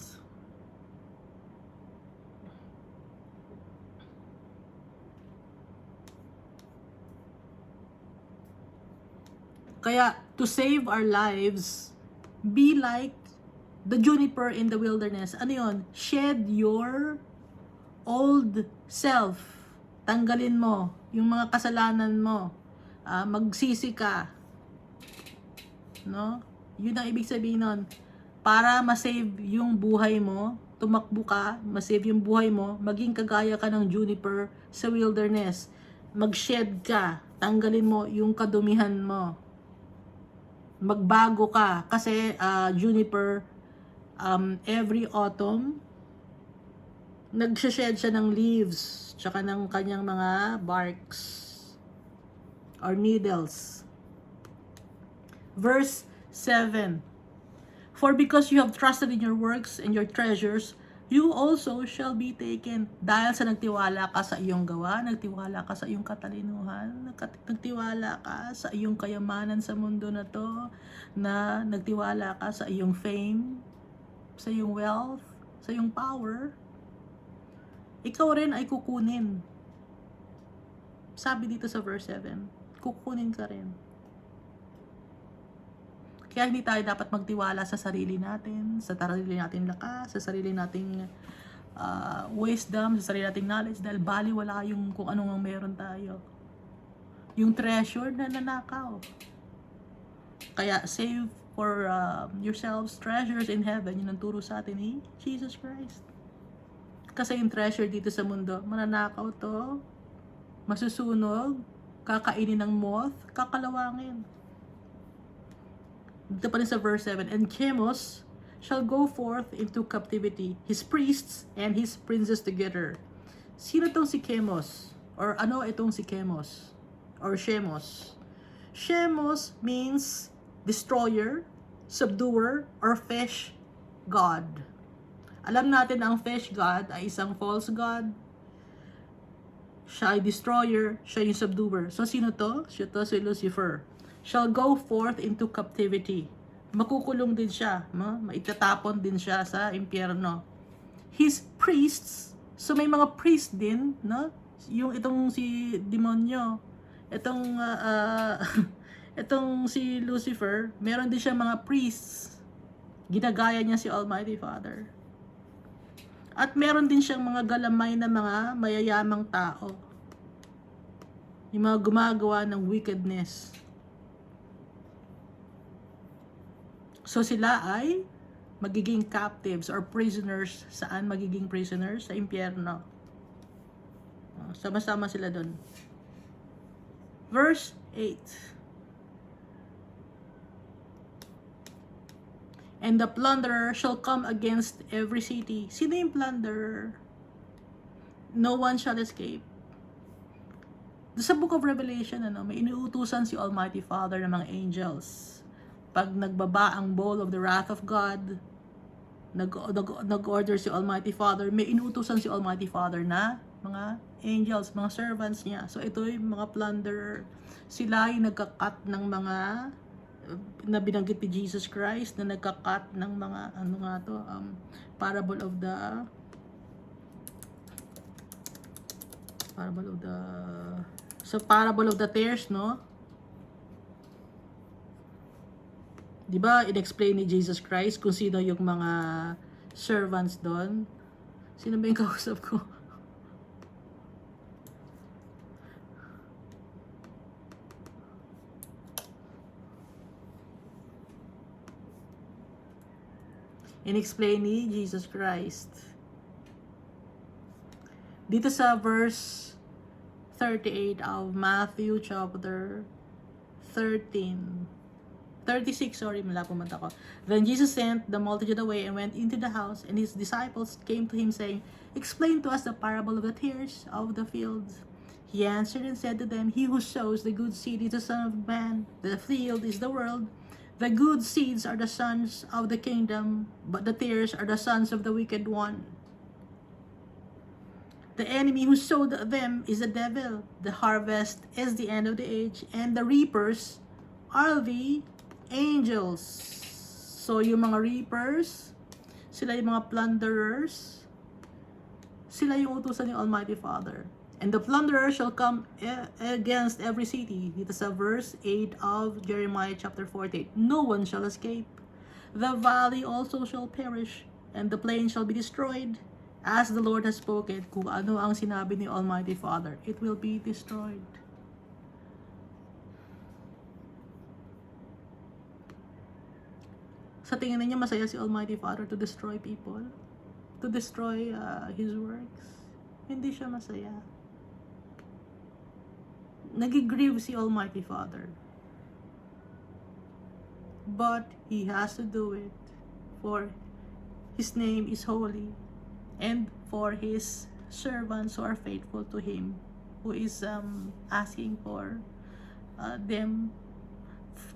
Speaker 1: Kaya, to save our lives, be like the juniper in the wilderness. Ano yun? Shed your old self. Tanggalin mo yung mga kasalanan mo. Magsisi ka. No? Yun ang ibig sabihin nun. Para masave yung buhay mo, tumakbo ka, masave yung buhay mo, maging kagaya ka ng juniper sa wilderness. Mag-shed ka. Tanggalin mo yung kadumihan mo. Magbago ka kasi juniper every autumn nagshe-shed siya ng leaves tsaka ng kanyang mga barks or needles. Verse 7, for because you have trusted in your works and your treasures, you also shall be taken. Dahil sa nagtiwala ka sa iyong gawa, nagtiwala ka sa iyong katalinuhan, nagtiwala ka sa iyong kayamanan sa mundo na to, na nagtiwala ka sa iyong fame, sa iyong wealth, sa iyong power, ikaw rin ay kukunin. Sabi dito sa verse 7, kukunin ka rin. Kaya hindi tayo dapat magtiwala sa sarili natin, sa sarili nating lakas, sa sarili nating wisdom, sa sarili nating knowledge, dahil baliwala yung kung anong meron tayo. Yung treasure na nanakaw. Kaya save for yourselves treasures in heaven. Yun ang turo sa atin ni Jesus Christ. Kasi yung treasure dito sa mundo, mananakaw to, masusunog, kakainin ng moth, kakalawangin. Dito pa rin sa verse 7, and Chemos shall go forth into captivity, his priests and his princes together. Sino tong si Chemos? Or ano itong si Chemos? Or Shemos? Shemos means destroyer, subduer, or fish god. Alam natin ang fish god ay isang false god. Siya ay destroyer, siya yung subduer. So sino to? Siya to si Lucifer. Shall go forth into captivity. Makukulong din siya, no? Maitatapon din siya sa impyerno. His priests, so may mga priest din, no? Yung itong si demonyo, itong itong si Lucifer, meron din siya mga priests. Ginagaya niya si Almighty Father. At meron din siyang mga galamay na mga mayayamang tao. Yung mga gumagawa ng wickedness. So sila ay magiging captives or prisoners. Saan magiging prisoners? Sa impyerno. Sama-sama sila doon. Verse 8. And the plunderer shall come against every city. Sino yung plunderer? No one shall escape. Sa Book of Revelation, may inuutusan si Almighty Father ng mga angels. Pag nagbaba ang bowl of the wrath of God, nag-order si Almighty Father, may inuutusan si Almighty Father na mga angels, mga servants niya. So ito yung mga plunderer. Sila yung nagka-cut ng mga na binanggit ni Jesus Christ, na nagka-cut ng mga parable of the parable of the tares, no? 'Di ba, in-explain ni Jesus Christ kung sino yung mga servants doon? Sino ba yung kausap ko? In-explain ni Jesus Christ. Dito sa verse 38 of Matthew chapter 36, mala pumunta ko. Then Jesus sent the multitude away and went into the house, and his disciples came to him saying, "Explain to us the parable of the tares of the fields." He answered and said to them, "He who sows the good seed is the Son of Man. The field is the world. The good seeds are the sons of the kingdom, but the tares are the sons of the wicked one. The enemy who sowed them is the devil. The harvest is the end of the age, and the reapers are the angels." So yung mga reapers, sila yung mga plunderers, sila yung utusan ng Almighty Father. And the plunderer shall come against every city. Dito sa verse 8 of Jeremiah chapter 48. No one shall escape. The valley also shall perish, and the plain shall be destroyed. As the Lord has spoken, kung ano ang sinabi ni Almighty Father, it will be destroyed. Sa tingin niyo masaya si Almighty Father to destroy people? To destroy His works? Hindi siya masaya. Nagigrieve si Almighty Father. But He has to do it, for His name is holy, and for His servants who are faithful to Him, who is asking for them,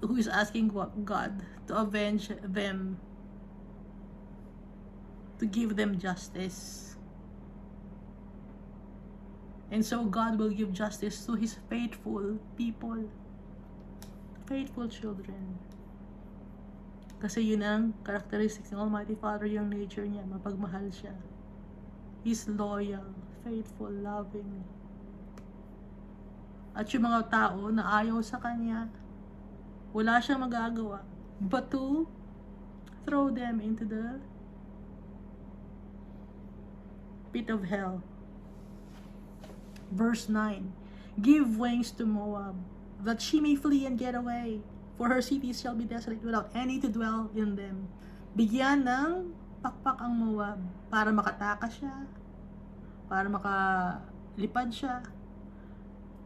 Speaker 1: who is asking God to avenge them, to give them justice. And so God will give justice to His faithful people, faithful children. Kasi yun ang characteristics ng Almighty Father, yung nature niya, mapagmahal siya. He's loyal, faithful, loving. At yung mga tao na ayaw sa Kanya, wala siyang magagawa but to throw them into the pit of hell. Verse 9, "Give wings to Moab, that she may flee and get away, for her cities shall be desolate without any to dwell in them." Bigyan ng pakpak ang Moab para makatakas siya, para makalipad siya.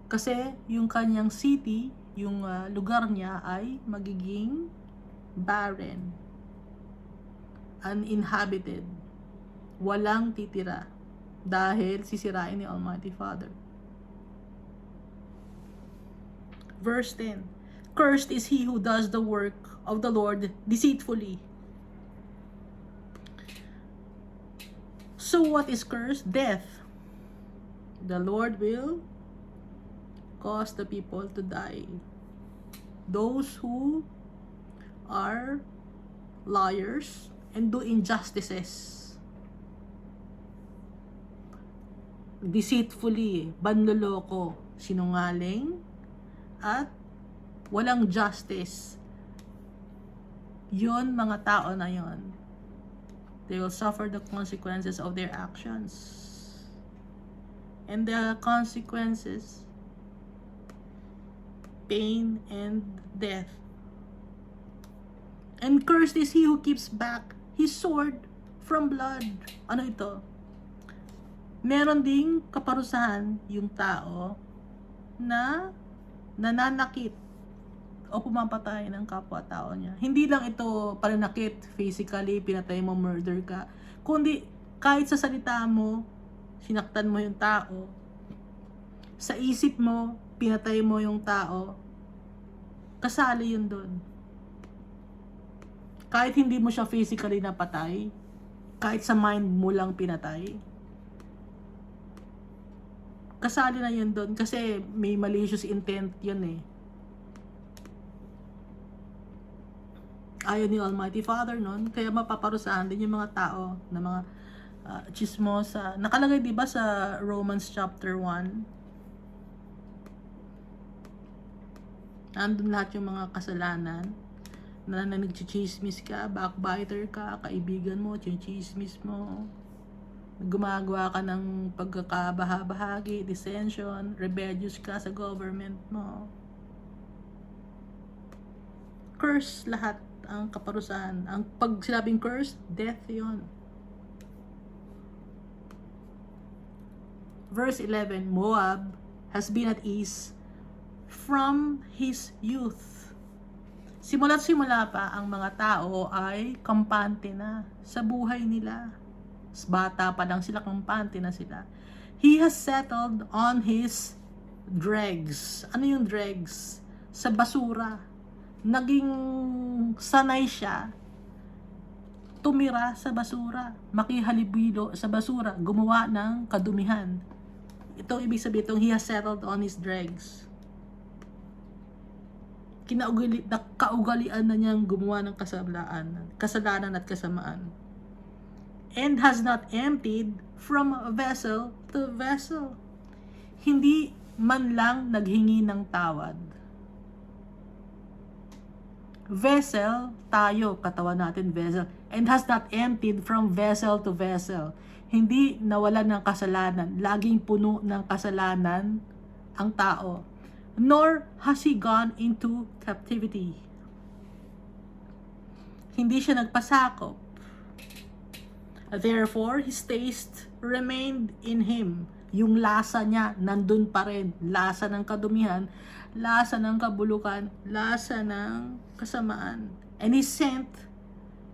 Speaker 1: Kasi yung kanyang city, yung lugar niya ay magiging barren, uninhabited, walang titira, dahil sisirain ni Almighty Father. Verse 10, "Cursed is he who does the work of the Lord deceitfully." So what is cursed? Death. The Lord will cause the people to die. Those who are liars and do injustices, deceitfully, banloloko, sinungaling, at walang justice. Yon mga tao na yon, they will suffer the consequences of their actions. And the consequences, pain and death. "And cursed is he who keeps back his sword from blood." Ano ito? Meron ding kaparusahan yung tao na nananakit o pumapatay ng kapwa-tao niya. Hindi lang ito pananakit physically, pinatay mo, murder ka, kundi kahit sa salita mo, sinaktan mo yung tao, sa isip mo, pinatay mo yung tao, kasali yun doon. Kahit hindi mo siya physically napatay, kahit sa mind mo lang pinatay, kasali na yun doon kasi may malicious intent yun eh. Ayaw ni Almighty Father nun, kaya mapaparusahan din yung mga tao na mga chismosa. Nakalagay diba sa Romans chapter 1? Nandun lahat yung mga kasalanan na nagchichismis ka, backbiter ka, kaibigan mo, chichismis mo, gumagawa ka ng pagkakabahabahagi, dissension, rebellious ka sa government mo. Curse lahat ang kaparusahan. Ang pag sinabing curse, death yon. Verse 11, Moab has been at ease from his youth. Simula't simula pa ang mga tao ay kampante na sa buhay nila. Bata pa lang sila, kampante na sila. He has settled on his dregs. Ano yung dregs? Sa basura. Naging sanay siya tumira sa basura, makihalibilo sa basura, gumawa ng kadumihan. Ito ibig sabihin itong he has settled on his dregs. Kaugalian na niyang gumawa ng kasalanan at kasamaan. And has not emptied from vessel to vessel. Hindi man lang naghingi ng tawad. Vessel, tayo, katawan natin, vessel. And has not emptied from vessel to vessel. Hindi nawalan ng kasalanan. Laging puno ng kasalanan ang tao. Nor has he gone into captivity. Hindi siya nagpasakop. Therefore, his taste remained in him. Yung lasa niya, nandun pa rin. Lasa ng kadumihan, lasa ng kabulukan, lasa ng kasamaan. And his scent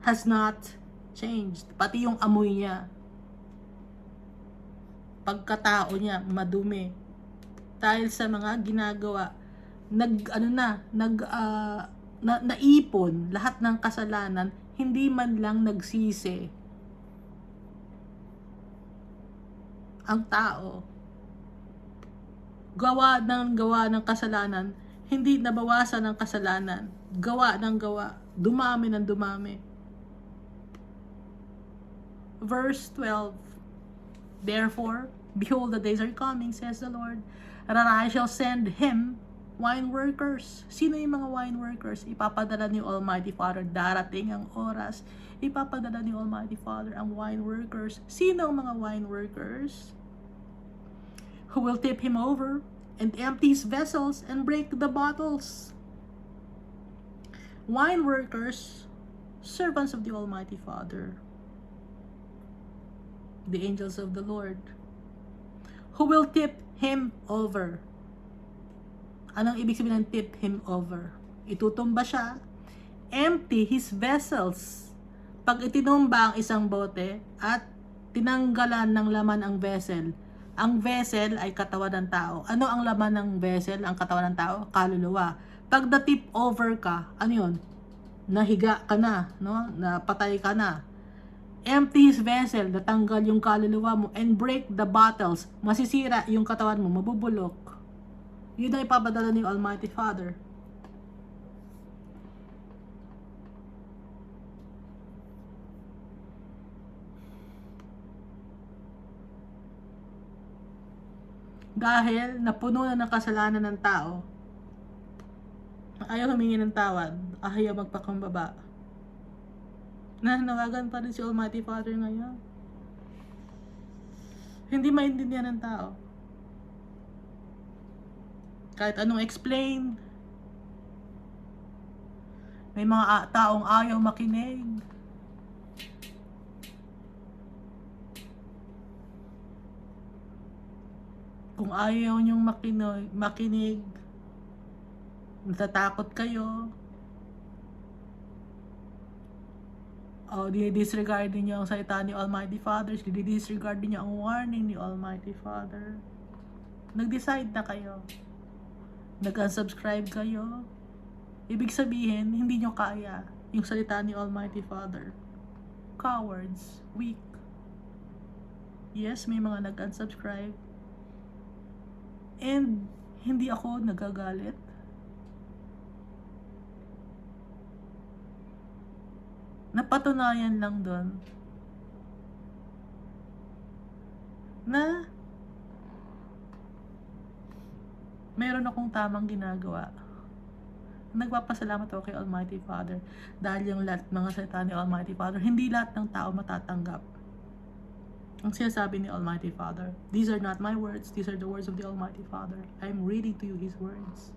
Speaker 1: has not changed. Pati yung amoy niya, pagkatao niya, madumi. Dahil sa mga ginagawa, naipon lahat ng kasalanan, hindi man lang nagsisi ang tao. Gawa ng kasalanan, hindi nabawasan ng kasalanan. Gawa ng gawa, dumami ng dumami. Verse 12, Therefore, behold, the days are coming, says the Lord, that I shall send him wine workers. Sino yung mga wine workers? Ipapadala ni Almighty Father. Darating ang oras, ipapadala ni Almighty Father ang wine workers. Sino ang mga wine workers? Who will tip him over and empty his vessels and break the bottles. Wine workers, servants of the Almighty Father, the angels of the Lord, who will tip him over. Anong ibig sabihin ng tip him over? Itutumba siya, empty his vessels. Pag itinumba ang isang bote at tinanggalan ng laman ang vessel ay katawan ng tao. Ano ang laman ng vessel, ang katawan ng tao? Kaluluwa. Pag na-tip over ka, ano yun? Nahiga ka na, no? Napatay ka na. Empty his vessel, natanggal yung kaluluwa mo, and break the bottles, masisira yung katawan mo, mabubulok. Yun ang ipapadala ni Almighty Father. Dahil napuno na ng kasalanan ng tao, ayaw humingi ng tawad, ayaw magpakumbaba. Nanawagan pa rin si Almighty Father ngayon. Hindi maintindihan ng tao. Kahit anong explain, may mga taong ayaw makinig. Kung ayaw niyong makinig, natatakot kayo, o disregard niyo ang salita ni Almighty Father, disregard niyo ang warning ni Almighty Father. Nag-decide na kayo. Nag-unsubscribe kayo. Ibig sabihin, hindi nyo kaya yung salita ni Almighty Father. Cowards. Weak. Yes, may mga nag-unsubscribe. And hindi ako nagagalit. Napatunayan lang doon na meron akong tamang ginagawa. Nagpapasalamat ako kay Almighty Father dahil yung lahat mga salita ni Almighty Father, hindi lahat ng tao matatanggap. Ang sinasabi ni Almighty Father, these are not my words, these are the words of the Almighty Father. I'm reading to you His words.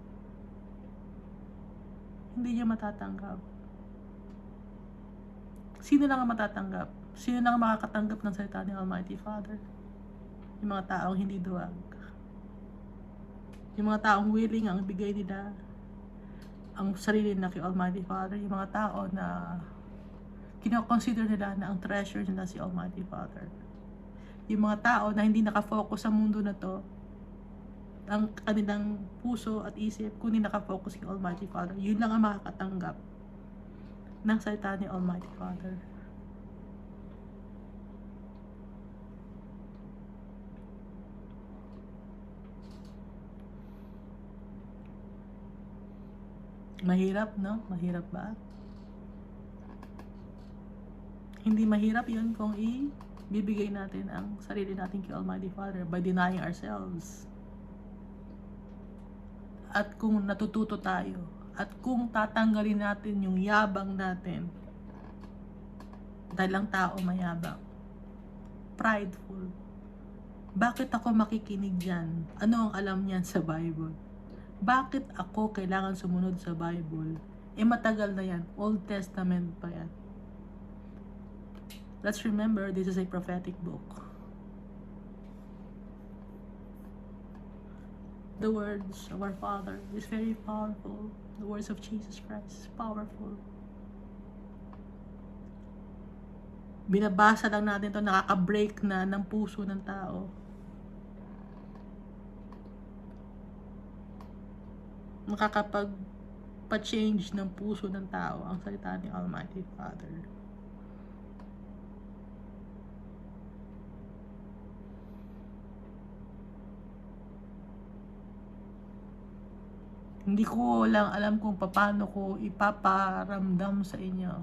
Speaker 1: Hindi niya matatanggap. Sino lang ang matatanggap? Sino lang ang makakatanggap ng salita ni Almighty Father? Yung mga taong hindi duwag. Yung mga taong willing ang bigay nila ang sarili na kay Almighty Father. Yung mga tao na kinoconsider nila na ang treasure nila si Almighty Father. Yung mga tao na hindi nakafocus sa mundo na to, ang kanilang puso at isip, kundi nakafocus kay Almighty Father, yun lang ang makakatanggap ng salita ni Almighty Father. Mahirap, no? Mahirap ba? Hindi mahirap yun kung ibibigay natin ang sarili natin kay Almighty Father by denying ourselves. At kung natututo tayo, at kung tatanggalin natin yung yabang natin, dahil ang tao mayabang, prideful, bakit ako makikinig dyan? Ano ang alam niyan sa Bible? Bakit ako kailangan sumunod sa Bible? Matagal na yan, Old Testament pa yan. Let's remember, this is a prophetic book. The words of our Father is very powerful. The words of Jesus Christ is powerful. Binabasa lang natin to, nakaka-break na ng puso ng tao. Makakapag-change ng puso ng tao ang salita ni Almighty Father. Hindi ko lang alam kung paano ko ipaparamdam sa inyo.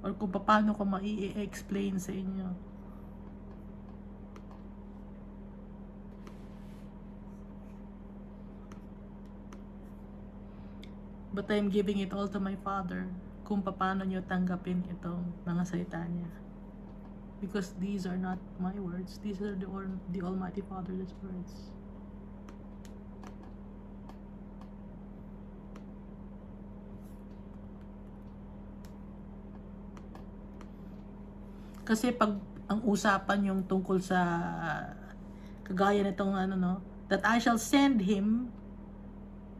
Speaker 1: Or kung paano ko mai-explain sa inyo. But I'm giving it all to my Father kung paano nyo tanggapin itong mga salita niya. Because these are not my words. These are the Almighty Father's words. Kasi pag ang usapan yung tungkol sa kagaya nitong that I shall send him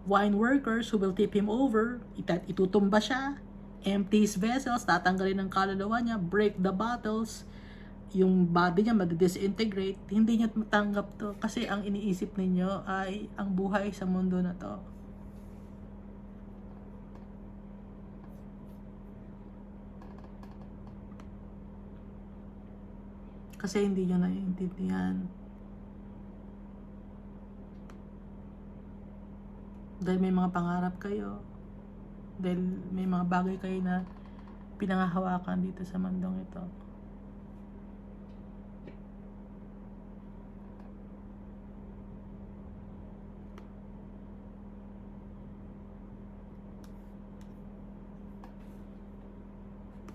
Speaker 1: wine workers who will tip him over, itutumba siya, empty his vessels, tatanggalin ng kaluluwa niya, break the bottles, yung body niya madidisintegrate. Hindi niyo matanggap to kasi ang iniisip ninyo ay ang buhay sa mundo na to. Kasi hindi nyo naiintindihan. Dahil may mga pangarap kayo. Dahil may mga bagay kayo na pinangahawakan dito sa mundong ito.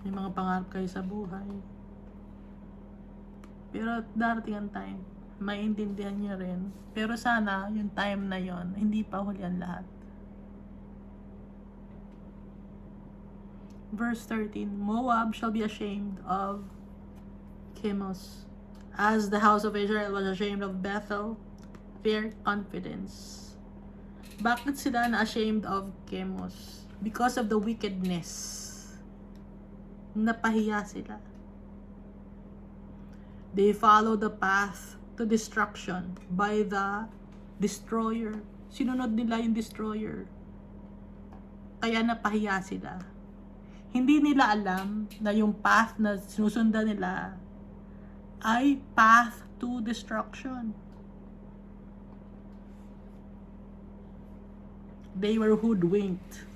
Speaker 1: May mga pangarap kayo sa buhay. Pero darating ang time, maintindihan niyo rin. Pero sana, yung time na yon hindi pa huli ang lahat. Verse 13, Moab shall be ashamed of Chemos, as the house of Israel was ashamed of Bethel, their confidence. Bakit sila na-ashamed of Chemos? Because of the wickedness. Napahiya sila. They follow the path to destruction by the destroyer. Sinunod nila yung destroyer. Kaya napahiya sila. Hindi nila alam na yung path na sinusundan nila ay path to destruction. They were hoodwinked.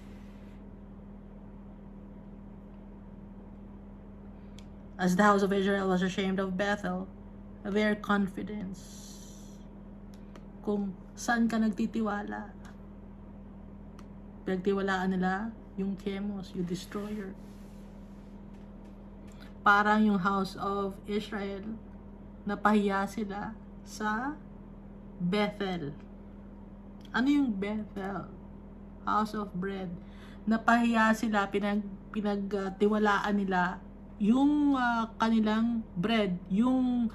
Speaker 1: As the house of Israel was ashamed of Bethel, their confidence. Kung saan ka nagtitiwala, pinagtiwalaan nila yung Chemos, yung destroyer. Parang yung house of Israel, napahiya sila sa Bethel. Ano yung Bethel? House of bread. Napahiya sila, pinagtiwalaan nila yung kanilang bread, yung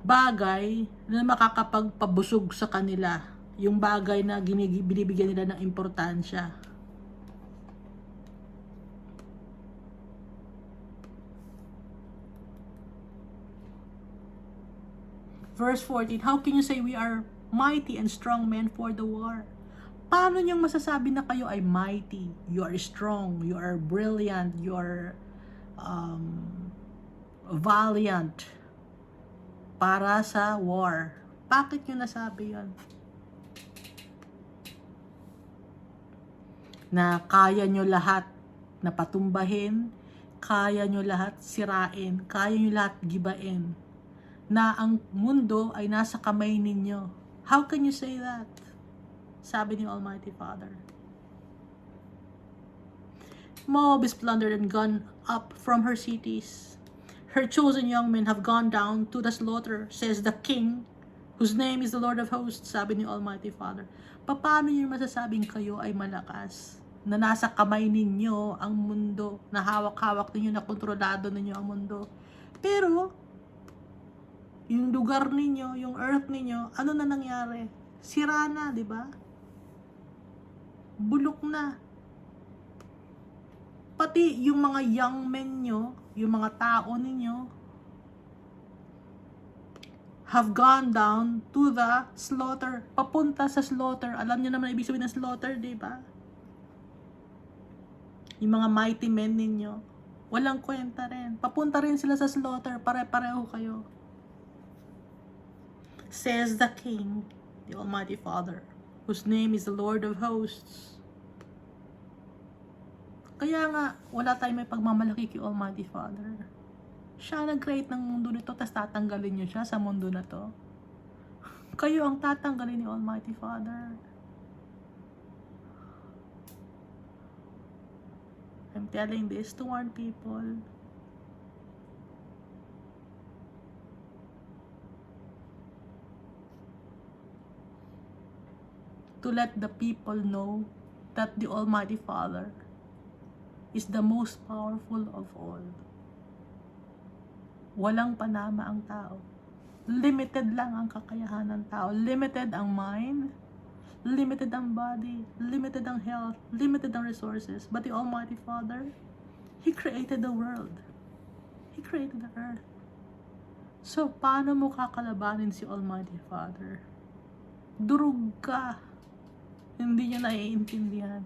Speaker 1: bagay na makakapagpabusog sa kanila, yung bagay na binibigyan nila ng importansya. Verse 14, how can you say we are mighty and strong men for the war? Paano niyong masasabi na kayo ay mighty? You are strong, you are brilliant, you are valiant para sa war. Bakit nyo nasabi yon? Na kaya nyo lahat na patumbahin, kaya nyo lahat sirain, kaya nyo lahat gibain, na ang mundo ay nasa kamay ninyo. How can you say that? Sabi ni Almighty Father. Moab is plundered and gone up from her cities. Her chosen young men have gone down to the slaughter, says the King, whose name is the Lord of Hosts, sabi ni Almighty Father. Paano niyo masasabing kayo ay malakas? Na nasa kamay ninyo ang mundo, na hawak-hawak ninyo, na kontrolado ninyo ang mundo. Pero, yung lugar ninyo, yung earth ninyo, ano na nangyari? Sira na, di ba? Bulok na. Pati yung mga young men nyo, yung mga tao ninyo, have gone down to the slaughter. Papunta sa slaughter. Alam nyo naman ibig sabihin ng slaughter, di ba? Yung mga mighty men ninyo, walang kwenta rin. Papunta rin sila sa slaughter. Pare-pareho kayo. Says the King, the Almighty Father, whose name is the Lord of Hosts. Kaya nga, wala tayong may pagmamalaki kay Almighty Father. Siya nag-create ng mundo nito, tas tatanggalin nyo siya sa mundo na to. Kayo ang tatanggalin ni Almighty Father. I'm telling this to warn people. To let the people know that the Almighty Father is the most powerful of all. Walang panama ang tao. Limited lang ang kakayahan ng tao. Limited ang mind, limited ang body, limited ang health, limited ang resources. But the Almighty Father, He created the world. He created the earth. So, paano mo kakalabanin si Almighty Father? Durug ka. Hindi niya naiintindihan.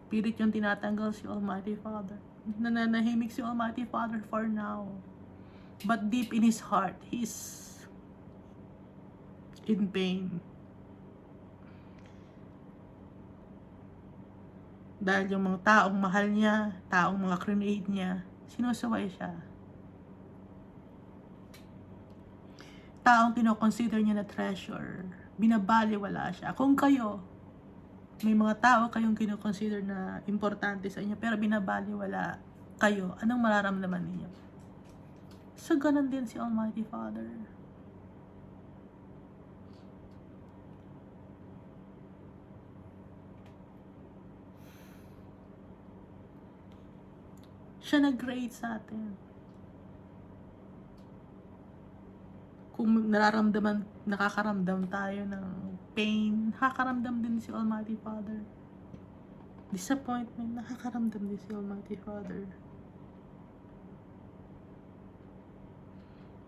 Speaker 1: Pilit yung tinatanggal si Almighty Father. Nananahimik si Almighty Father for now. But deep in his heart, he's in pain. Dahil yung mga taong mahal niya, taong mga create niya, sinusaway siya. Taong kinoconsider niya na treasure, binabaliwala siya. Kung kayo, may mga tao kayong kinoconsider na importante sa inyo, pero binabaliwala kayo, anong mararamdaman ninyo? So, ganun din si Almighty Father. Siya nag-create sa atin. Kung nakakaramdam tayo ng pain, nakakaramdam din si Almighty Father. Disappointment, nakakaramdam din si Almighty Father.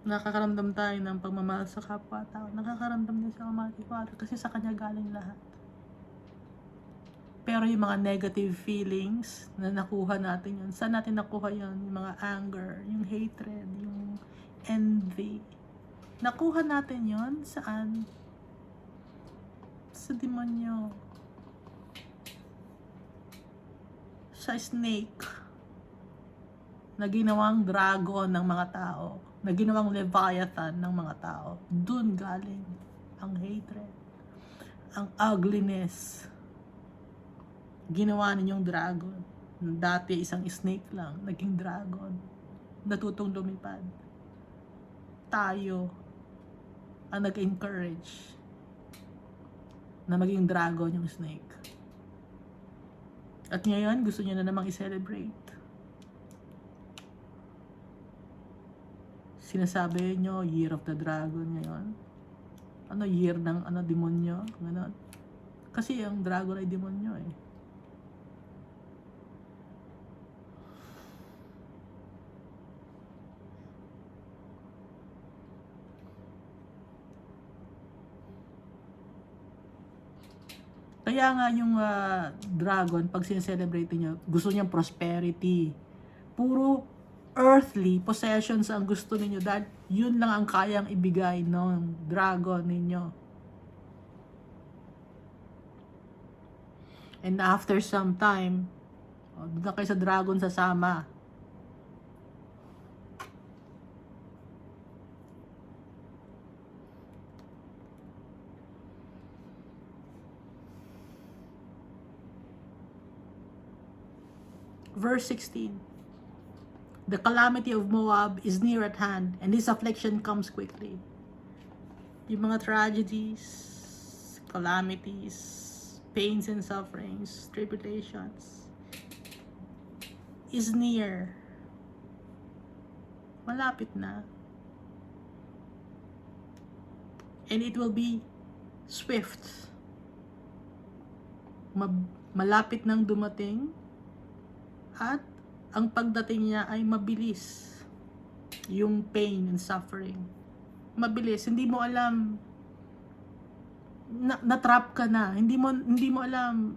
Speaker 1: Nakakaramdam tayo ng pagmamahal sa kapwa-tao. Nakakaramdam din sa Almighty Father kasi sa Kanya galing lahat. Pero yung mga negative feelings na nakuha natin yun, saan natin nakuha yun? Yung mga anger, yung hatred, yung envy. Nakuha natin yun saan? Sa demonyo. Sa snake na ginawang dragon ng mga tao, na ginawang leviathan ng mga tao. Doon galing ang hatred, ang ugliness. Ginawa ninyong dragon. Dati isang snake lang, naging dragon. Natutong lumipad. Tayo ang nag-encourage na maging dragon yung snake. At ngayon, gusto niyo na namang i-celebrate. Sinasabi nyo, Year of the Dragon ngayon. Ano, year ng demonyo? Ganon. Kasi ang dragon ay demonyo eh. Kaya nga yung dragon, pag sineselebrate nyo, gusto niyang prosperity. Puro earthly possessions ang gusto ninyo dahil yun lang ang kayang ibigay ng dragon ninyo. And after some time, doon na kayo sa dragon sasama. Verse 16. The calamity of Moab is near at hand, and this affliction comes quickly. Yung mga tragedies, calamities, pains and sufferings, tribulations, is near. Malapit na. And it will be swift. Malapit nang dumating, at ang pagdating niya ay mabilis. Yung pain and suffering. Mabilis. Hindi mo alam, na-trap ka na. Hindi mo alam,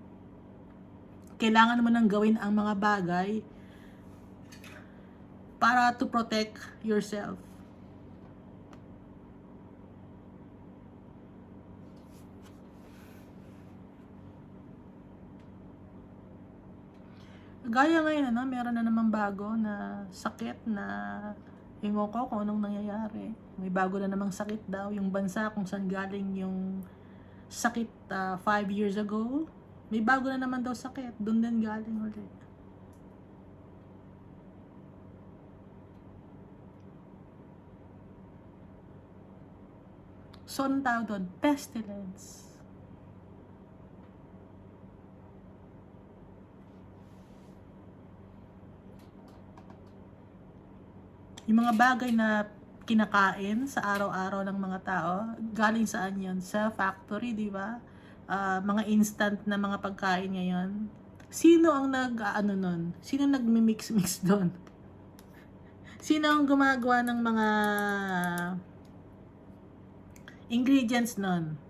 Speaker 1: kailangan mo nang gawin ang mga bagay para to protect yourself. Gaya ngayon, meron na naman bago na sakit na ewan ko kung anong nangyayari. May bago na namang sakit daw. Yung bansa kung saan galing yung sakit 5 years ago, may bago na naman daw sakit. Doon din galing ulit. So, ang tawag doon, pestilence. Yung mga bagay na kinakain sa araw-araw ng mga tao, galing saan yun? Sa factory, di ba? Mga instant na mga pagkain ngayon. Sino ang nun? Sino nagmi-mix doon? Sino ang gumagawa ng mga ingredients nun?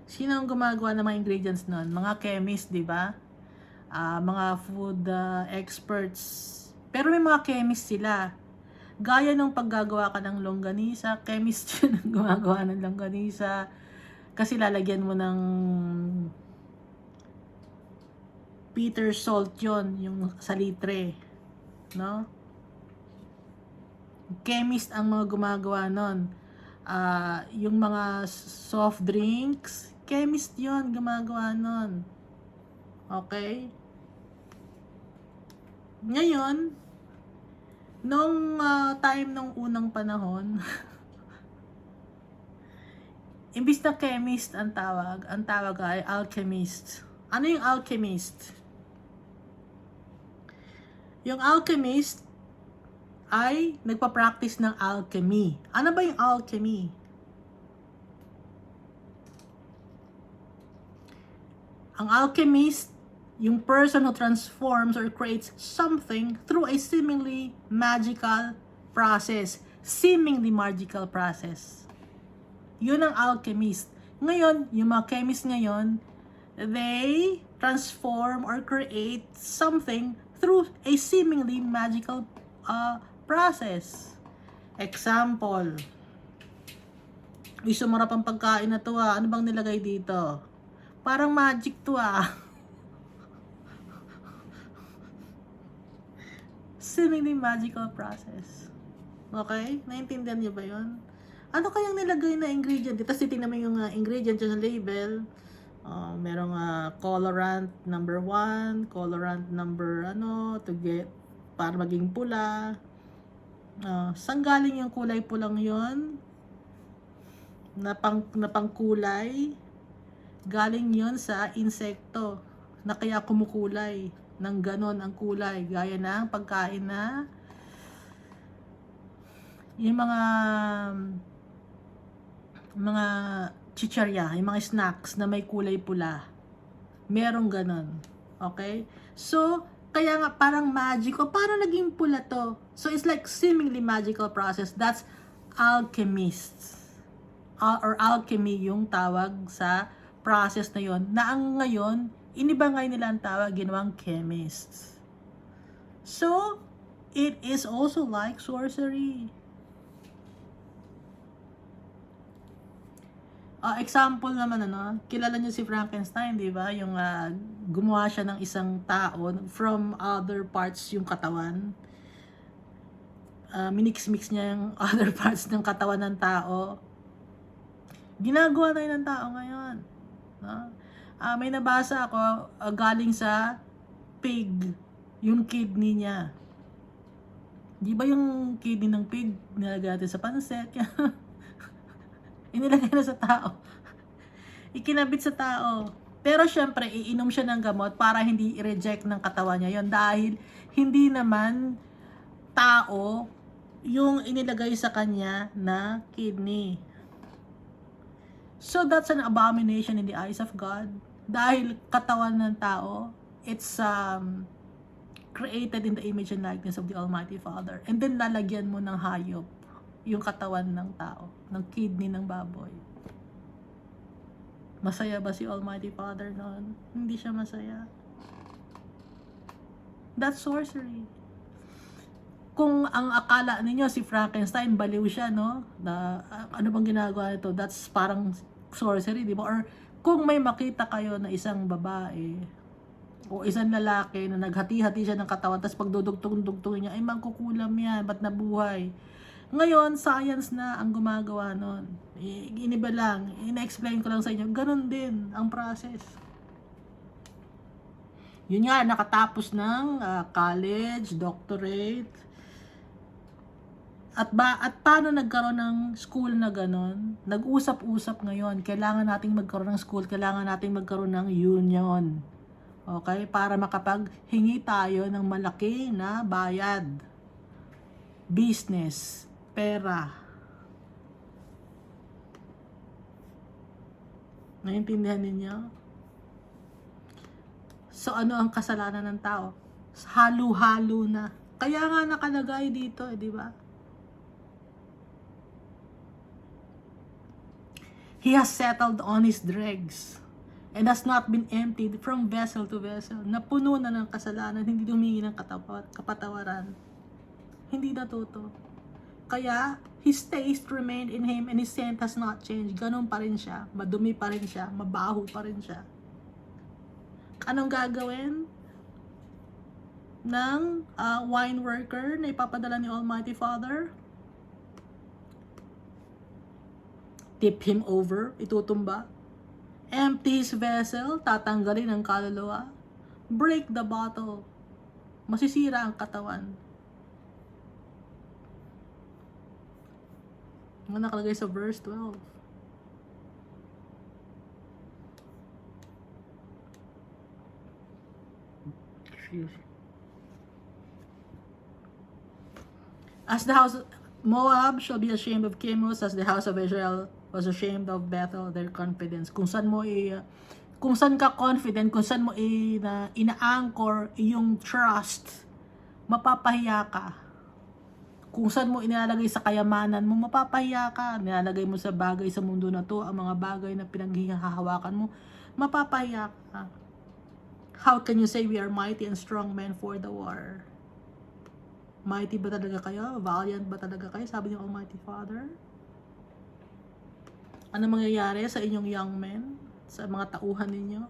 Speaker 1: Sino ang gumagawa ng mga ingredients nun? Mga chemist, di ba? Mga food experts. Pero may mga chemist sila. Gaya ng paggagawa ka ng longganisa, chemist yun ang gumagawa ng longganisa. Kasi lalagyan mo ng bitter salt yun, yung salitre. No? Chemist ang mga gumagawa nun. Yung mga soft drinks, chemist yun gumagawa nun. Okay? Ngayon, nung time nung unang panahon, imbis na chemist ang tawag ay alchemist. Ano yung alchemist? Yung alchemist ay nagpa-practice ng alchemy. Ano ba yung alchemy? Ang alchemist Yung person who transforms or creates something through a seemingly magical process. Seemingly magical process. Yun ang alchemist. Ngayon, yung mga chemist ngayon, they transform or create something through a seemingly magical process. Example, sumarap ang pagkain na to Ano bang nilagay dito? Parang magic to Seemingly magical process. Okay? Naintindihan niyo ba yun? Ano kayang nilagay na ingredient? Tapos titignan mo yung ingredient sa label. Merong colorant number 1, colorant number to get para maging pula. Saan galing yung kulay pulang yon? Na pangkulay? Galing yon sa insekto na kaya kumukulay ng ganon ang kulay. Gaya ng pagkain na yung mga chichirya, yung mga snacks na may kulay pula. Merong ganon. Okay? So, kaya nga parang magical. Paano naging pula to? So, it's like seemingly magical process. That's alchemists. Or alchemy yung tawag sa process na yon. Na ang ngayon, iniba ngayon nila ang tawag, ginawang chemists. So, it is also like sorcery. Example naman kilala niyo si Frankenstein, di ba? Yung gumawa siya ng isang tao from other parts yung katawan. Minix-mix niya yung other parts ng katawan ng tao. Ginagawa na yun ng tao ngayon. May nabasa ako galing sa pig, yung kidney niya. Di ba yung kidney ng pig nilagay natin sa pansit? Inilagay na sa tao. Ikinabit sa tao. Pero syempre, iinom siya ng gamot para hindi i-reject ng katawan niya yon dahil hindi naman tao yung inilagay sa kanya na kidney. So that's an abomination in the eyes of God. Dahil katawan ng tao, it's created in the image and likeness of the Almighty Father. And then lalagyan mo ng hayop yung katawan ng tao, ng kidney ng baboy. Masaya ba si Almighty Father noon? Hindi siya masaya. That's sorcery. Kung ang akala ninyo si Frankenstein, baliw siya, no? Ano bang ginagawa nito? That's parang sorcery, di ba? Or kung may makita kayo na isang babae o isang lalaki na naghati-hati siya ng katawan, tapos pagdudugtong-dugtongin niya, ay mangkukulam yan, ba't nabuhay? Ngayon, science na ang gumagawa nun. Iniba lang, ina-explain ko lang sa inyo, ganun din ang process. Yun nga, nakatapos ng college, doctorate. At paano nagkaroon ng school na ganon? Nag-usap-usap ngayon. Kailangan nating magkaroon ng school, kailangan nating magkaroon ng union. Okay? Para makapaghingi tayo ng malaki na bayad. Business. Pera. Naintindihan ninyo? So, ano ang kasalanan ng tao? Halo-halo na. Kaya nga nakalagay dito, di ba? He has settled on his dregs and has not been emptied from vessel to vessel. Napuno na ng kasalanan, hindi humingi ng kapatawaran. Hindi natuto. Kaya, his taste remained in him and his scent has not changed. Ganun pa rin siya. Madumi pa rin siya. Mabaho pa rin siya. Anong gagawin ng wine worker na ipapadala ni Almighty Father? Tip him over, itutumba. Empty his vessel, tatanggalin ang kaluluwa. Break the bottle, masisira ang katawan. Ang nakalagay sa verse 12. As the house of Moab shall be ashamed of Chemosh, as the house of Israel was ashamed of Bethel, their confidence. Kung saan mo kung saan ka confident, kung saan mo ina-anchor yung trust, mapapahiya ka. Kung saan mo inilalagay sa kayamanan mo, mapapahiya ka. Nilalagay mo sa bagay sa mundo na to, ang mga bagay na pinaghihahawakan mo, mapapahiya ka. How can you say we are mighty and strong men for the war? Mighty ba talaga kayo? Valiant ba talaga kayo? Sabi ng Almighty Father. Ano mangyayari sa inyong young men? Sa mga tauhan ninyo?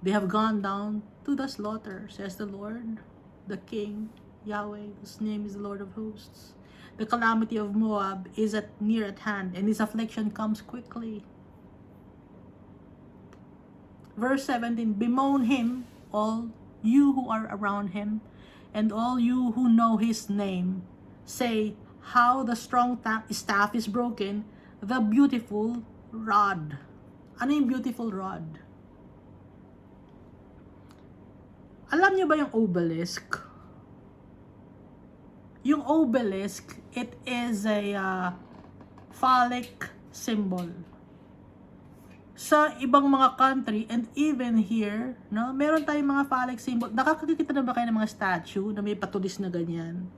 Speaker 1: They have gone down to the slaughter, says the Lord, the King, Yahweh, whose name is the Lord of hosts. The calamity of Moab is near at hand, and his affliction comes quickly. Verse 17, bemoan him, all you who are around him, and all you who know his name. Say, how the strong staff is broken, the beautiful rod. Ano yung beautiful rod? Alam niyo ba yung obelisk? Yung obelisk, it is a phallic symbol. Sa ibang mga country, and even here, no, meron tayong mga phallic symbol. Nakakakita na ba kayo ng mga statue na may patulis na ganyan?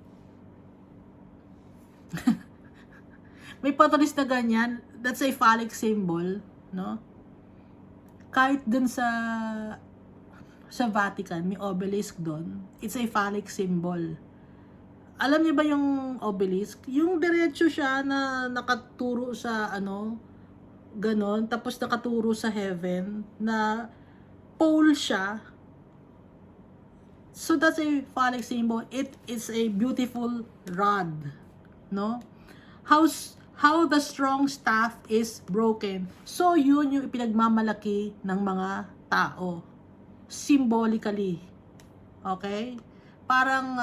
Speaker 1: May patulis na ganyan, that's a phallic symbol, no? Kahit dun sa Vatican, may obelisk doon. It's a phallic symbol. Alam niyo ba yung obelisk? Yung diretso siya na nakaturo sa ganon, tapos nakaturo sa heaven, na pole siya. So that's a phallic symbol. It is a beautiful rod, no? How the strong staff is broken. So yun yung ipinagmamalaki ng mga tao. Symbolically. Okay? Parang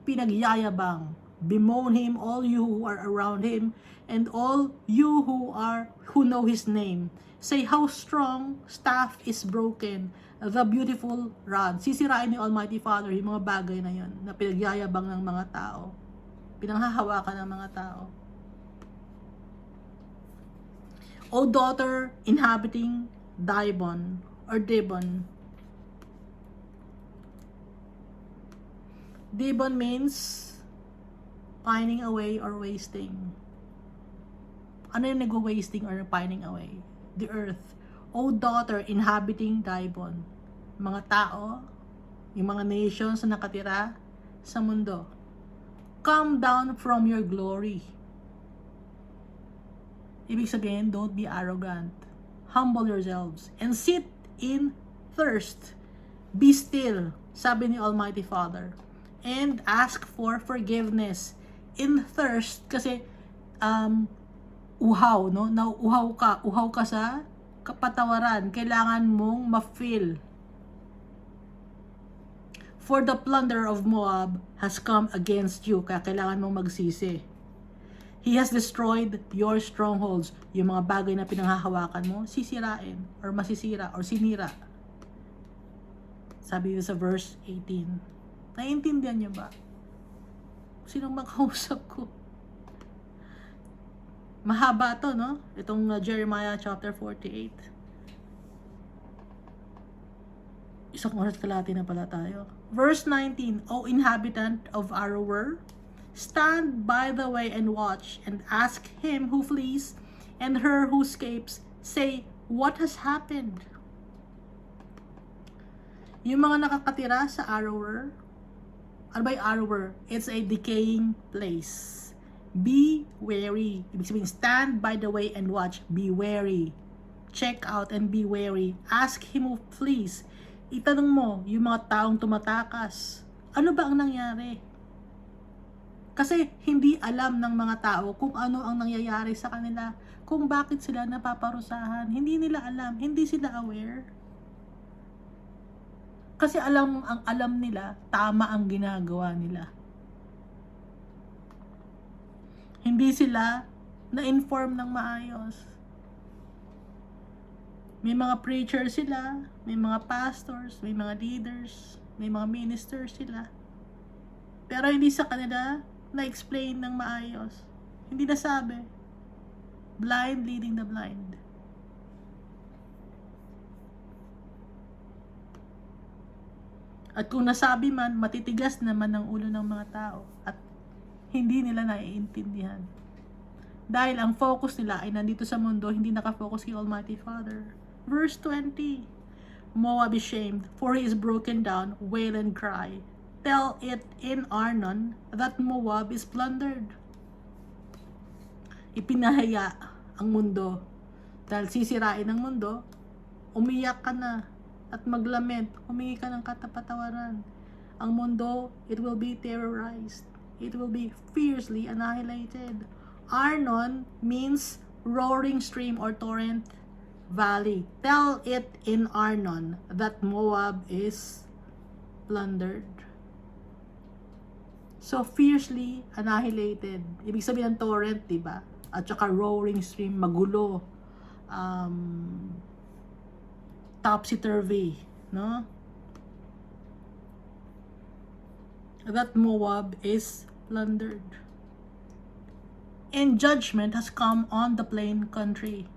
Speaker 1: pinagyayabang. Bemoan him, all you who are around him, and all you who know his name. Say how strong staff is broken, the beautiful rod. Sisirain ni Almighty Father yung mga bagay na yun, na pinagyayabang ng mga tao. Pinanghahawakan ng mga tao. O daughter inhabiting Dibon, or Dibon. Dibon means pining away or wasting. Ano yung nag-wasting or pining away? The earth. O daughter inhabiting Dibon. Mga tao, yung mga nations na nakatira sa mundo. Come down from your glory. Ibig sabihin, don't be arrogant. Humble yourselves and sit in thirst. Be still, sabi ni Almighty Father. And ask for forgiveness. In thirst, kasi uhaw, no? Uhaw ka sa kapatawaran. Kailangan mong ma-feel. For the plunder of Moab has come against you. Kaya kailangan mong magsisi. He has destroyed your strongholds. Yung mga bagay na pinanghahawakan mo, sisirain, or masisira, or sinira. Sabi dito sa verse 18. Naiintindihan niyo ba? Sinong makausap ko? Mahaba to, no? Itong Jeremiah chapter 48. Isang oras kalahati na pala tayo. Verse 19, O inhabitant of Aroer, stand by the way and watch, and ask him who flees and her who escapes, say, what has happened? Yung mga nakakatira sa Aroer, ano ba yung Aroer? It's a decaying place. Be wary. Ibig sabihin, stand by the way and watch. Be wary. Check out and be wary. Ask him who flees. Itanong mo, yung mga taong tumatakas, ano ba ang nangyari? Kasi hindi alam ng mga tao kung ano ang nangyayari sa kanila, kung bakit sila napaparusahan. Hindi nila alam, hindi sila aware. Kasi alam nila, tama ang ginagawa nila. Hindi sila na-inform ng maayos. May mga preachers sila, may mga pastors, may mga leaders, may mga ministers sila. Pero hindi sa kanila na-explain ng maayos. Hindi nasabi. Blind leading the blind. At kung nasabi man, matitigas naman ang ulo ng mga tao at hindi nila naiintindihan. Dahil ang focus nila ay nandito sa mundo, hindi nakafocus kay Almighty Father. Verse 20, Moab is shamed, for he is broken down, wail and cry. Tell it in Arnon that Moab is plundered. Ipinahaya ang mundo. Dahil sisirain ang mundo, umiyak ka na at maglament, humingi ka ng katapatawaran. Ang mundo, it will be terrorized. It will be fiercely annihilated. Arnon means roaring stream or torrent valley. Tell it in Arnon that Moab is plundered. So, fiercely annihilated. Ibig sabihin ng torrent, diba? At saka roaring stream, magulo. Topsy-turvy, no? That Moab is plundered. And judgment has come on the plain country.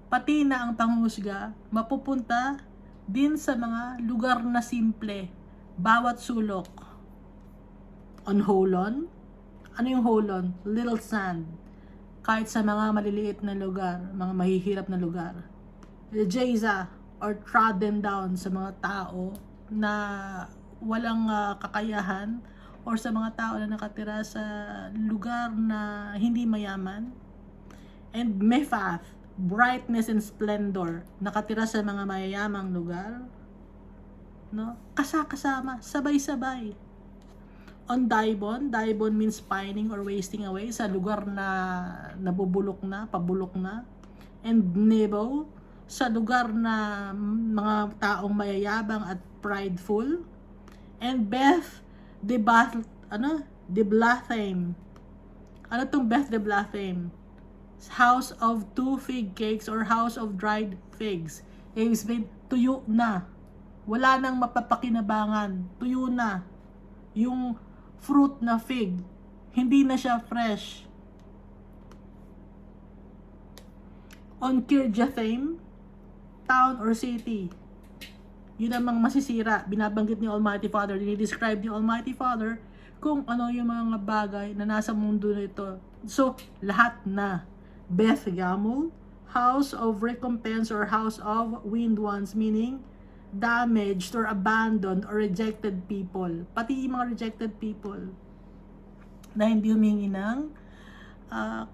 Speaker 1: Pati na ang panghusga, mapupunta din sa mga lugar na simple, bawat sulok. On Holon, ano yung Holon? Little sand. Kahit sa mga maliliit na lugar, mga mahihirap na lugar. Jeza, or trodden down sa mga tao na walang kakayahan, or sa mga tao na nakatira sa lugar na hindi mayaman. And Mephath, brightness and splendor, nakatira sa mga mayayamang lugar, no? Kasama, sabay-sabay. On Dibon, Dibon means pining or wasting away, sa lugar na nabubulok na, pabulok na. And Nebo, sa lugar na mga taong mayayabang at prideful. And Beth Diblathaim. Ano tong Beth Diblathaim? House of 2 fig cakes or house of dried figs. Ibig sabihin, tuyo na. Wala nang mapapakinabangan. Tuyo na. Yung fruit na fig, hindi na siya fresh. On Kirjathaim, town or city, yun namang masisira. Binabanggit ni Almighty Father, dinidescribe ni Almighty Father kung ano yung mga bagay na nasa mundo nito. So, lahat na. Beth Gamul, house of recompense or house of wind ones, meaning damaged or abandoned or rejected people. Pati yung mga rejected people na hindi humingi ng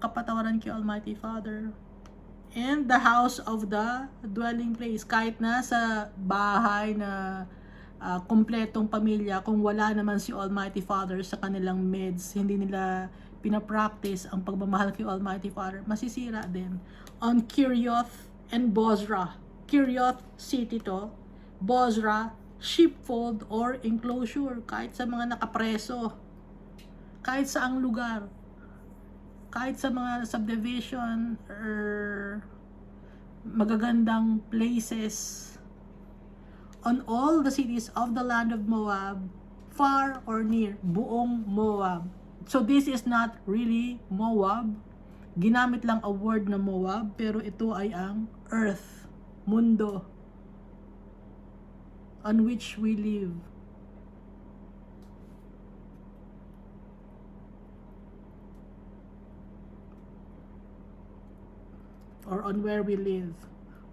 Speaker 1: kapatawaran kay Almighty Father. And the house of the dwelling place, kahit na sa bahay na kumpletong pamilya, kung wala naman si Almighty Father sa kanilang midst, hindi nila pinapractice ang pagmamahal kay Almighty Father, masisira din. On Kirioth and Bozrah, Kirioth city to, Bozrah, sheepfold or enclosure, kahit sa mga nakapreso, kahit sa ang lugar, kahit sa mga subdivision or magagandang places. On all the cities of the land of Moab, far or near, buong Moab. So this is not really Moab. Ginamit lang a word na Moab, pero ito ay ang earth, mundo, on which we live. Or on where we live,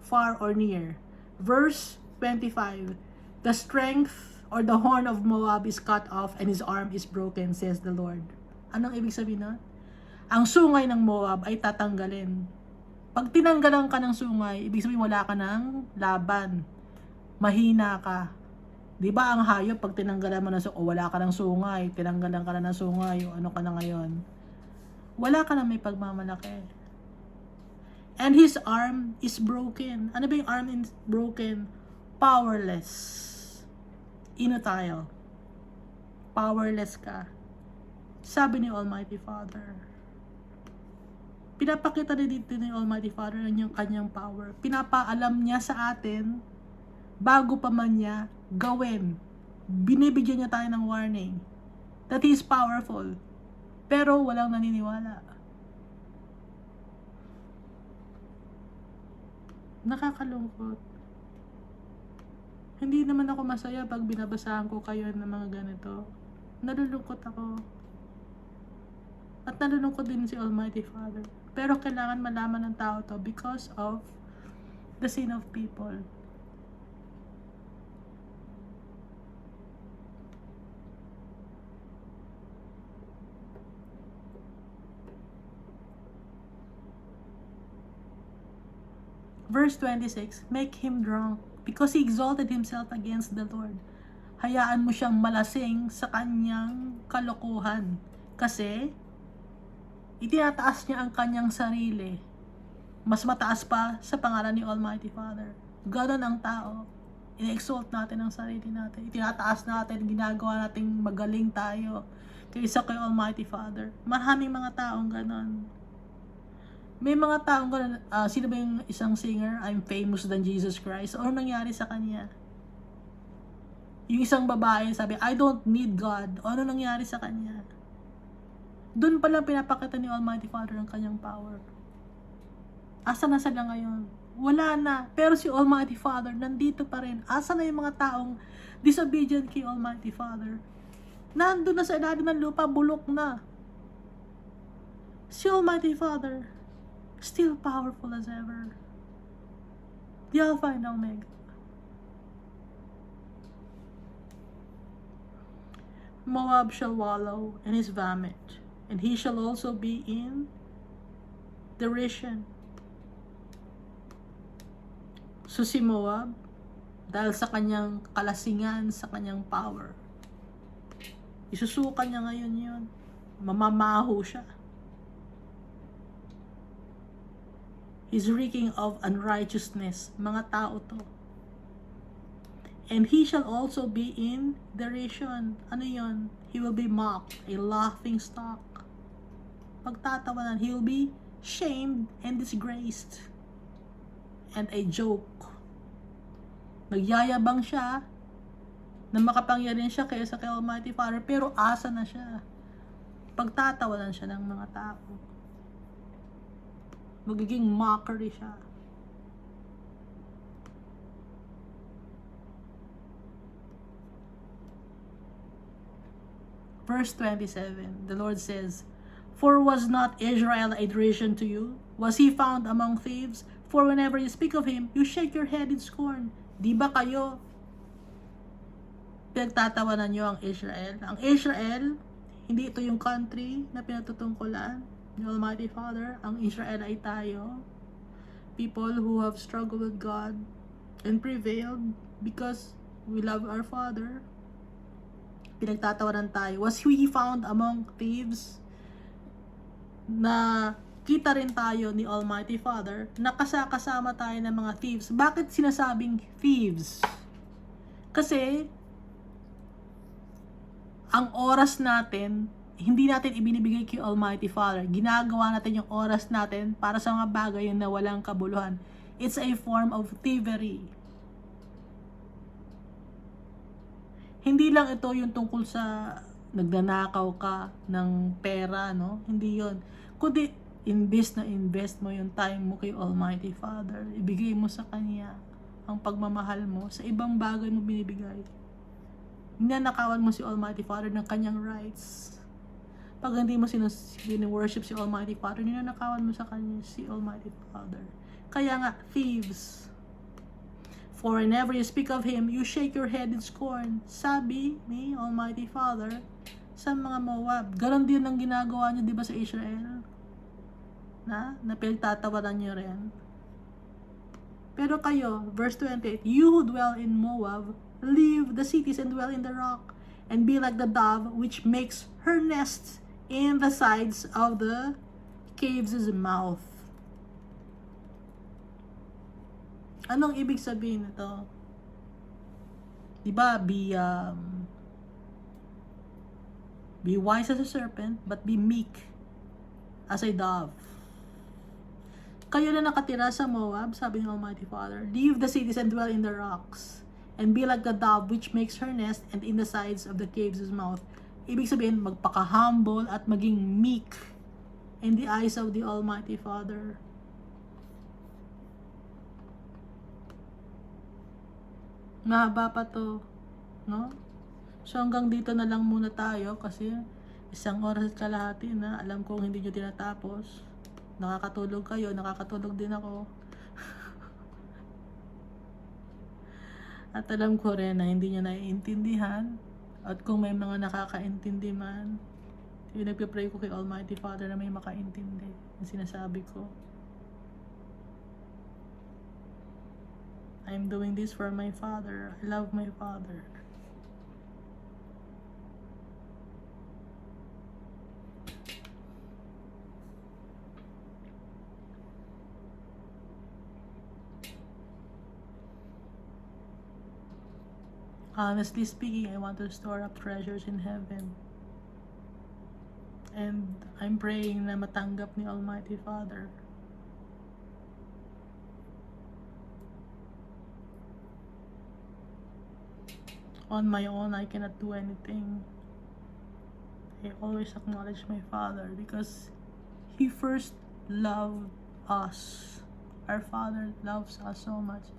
Speaker 1: far or near. Verse 25, the strength or the horn of Moab is cut off and his arm is broken, says the Lord. Anong ibig sabihin na? Ang sungay ng Moab ay tatanggalin. Pag tinanggalan ka ng sungay, ibig sabihin wala ka ng laban. Mahina ka. Di ba ang hayop pag tinanggalan mo ng sungay, o wala ka ng sungay, tinanggalan ka na ng sungay, o ano ka na ngayon? Wala ka na may pagmamalaki. And his arm is broken. Ano ba yung arm is broken? Powerless. Inutile. Powerless ka. Sabi ni Almighty Father. Pinapakita na dito ni Almighty Father ang kanyang power. Pinapaalam niya sa atin bago pa man niya gawin. Binibigyan niya tayo ng warning that He is powerful. Pero walang naniniwala. Nakakalungkot. Hindi naman ako masaya pag binabasahan ko kayo ng mga ganito. Nalulungkot ako. At nalulungkot din si Almighty Father. Pero kailangan malaman ng tao to because of the sin of people. Verse 26, make him drunk because he exalted himself against the Lord. Hayaan mo siyang malasing sa kanyang kalokohan. Kasi, itinataas niya ang kanyang sarili. Mas mataas pa sa pangalan ni Almighty Father. Ganon ang tao. Ina-exalt natin ang sarili natin. Itinataas natin, ginagawa nating magaling tayo kaysa kay Almighty Father. Maraming mga taong ganon. May mga taong ganun, sino ba yung isang singer, I'm famous than Jesus Christ? Ano nangyari sa kanya? Yung isang babae sabi, I don't need God. Ano nangyari sa kanya? Doon pa lang pinapakita ni Almighty Father ang kanyang power. Asa na sila ngayon? Wala na. Pero si Almighty Father nandito pa rin. Asa na yung mga taong disobedient kay Almighty Father? Nandun na sa ilalim ng lupa, bulok na. Si Almighty Father still powerful as ever. The Alpha and Omega. Moab shall wallow in his vomit, and he shall also be in derision. So si Moab, dahil sa kanyang kalasingan, sa kanyang power, isusukan niya ngayon yun. Mamamaho siya. He's reeking of unrighteousness. Mga tao to. And he shall also be in derision. Ano yun? He will be mocked, a laughing stock. Pagtatawanan, he will be shamed and disgraced. And a joke. Nagyayabang siya na makapangyarihan siya kaysa kay Almighty Father, pero asa na siya. Pagtatawanan siya ng mga tao. Magiging mockery siya. Verse 27, the Lord says, for was not Israel a derision to you? Was he found among thieves? For whenever you speak of him, you shake your head in scorn. Di ba kayo pinagtatawanan nyo ang Israel? Ang Israel, hindi ito yung country na pinatutungkulan ni Almighty Father. Ang Israel ay tayo. People who have struggled with God and prevailed because we love our Father. Pinagtatawanan tayo. Was he found among thieves? Na kita rin tayo ni Almighty Father, nakasama tayo ng mga thieves. Bakit sinasabing thieves? Kasi ang oras natin, hindi natin ibinibigay kay Almighty Father. Ginagawa natin yung oras natin para sa mga bagay na walang kabuluhan. It's a form of thievery. Hindi lang ito yung tungkol sa nagnanakaw ka ng pera, no? Hindi yon. Kundi, invest mo yung time mo kay Almighty Father. Ibigay mo sa Kanya ang pagmamahal mo sa ibang bagay mo binibigay. Ninanakawan mo si Almighty Father ng Kanyang rights. Pag hindi mo worship si Almighty Father, ninanakawan mo sa Kanya si Almighty Father. Kaya nga, thieves. For whenever you speak of Him, you shake your head in scorn. Sabi ni Almighty Father sa mga Moab. Ganon din ang ginagawa niyo, di ba, sa Israel? Na pinagtatawanan niyo rin. Pero kayo, verse 28, you who dwell in Moab, leave the cities and dwell in the rock, and be like the dove which makes her nest in the sides of the caves' mouth. Anong ibig sabihin nito? Diba, be wise as a serpent, but be meek as a dove. Kayo na nakatira sa Moab, sabi ng Almighty Father, leave the cities and dwell in the rocks, and be like the dove which makes her nest and in the sides of the caves' mouth. Ibig sabihin, magpaka-humble at maging meek in the eyes of the Almighty Father. Mahaba pa to, no? So hanggang dito na lang muna tayo kasi 1 oras at kalahati na. Alam kong hindi nyo tinatapos. Nakakatulog kayo, nakakatulog din ako. At alam ko rin na hindi nyo naiintindihan. At kung may mga nakakaintindi man, nagpe-pray ko kay Almighty Father na may makaintindi yung sinasabi ko. I'm doing this for my father. I love my father. Honestly speaking, I want to store up treasures in heaven. And I'm praying na matanggap ni Almighty Father. On my own, I cannot do anything. I always acknowledge my Father because He first loved us. Our Father loves us so much.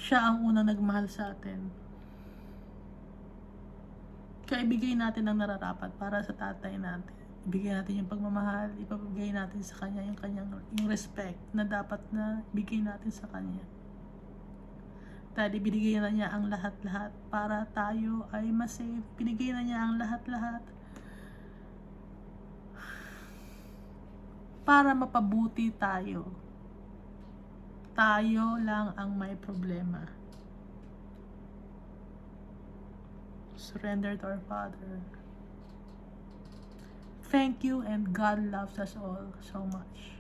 Speaker 1: Siya ang unang nagmahal sa atin. Kaya ibigay natin ang nararapat para sa tatay natin. Ibigay natin yung pagmamahal, ipabigay natin sa kanya yung respect na dapat na bigay natin sa kanya. Dahil ibinigay na niya ang lahat-lahat para tayo ay masave. Binigay na niya ang lahat-lahat para mapabuti tayo. Tayo lang ang may problema. Surrender to our Father. Thank you, and God loves us all so much.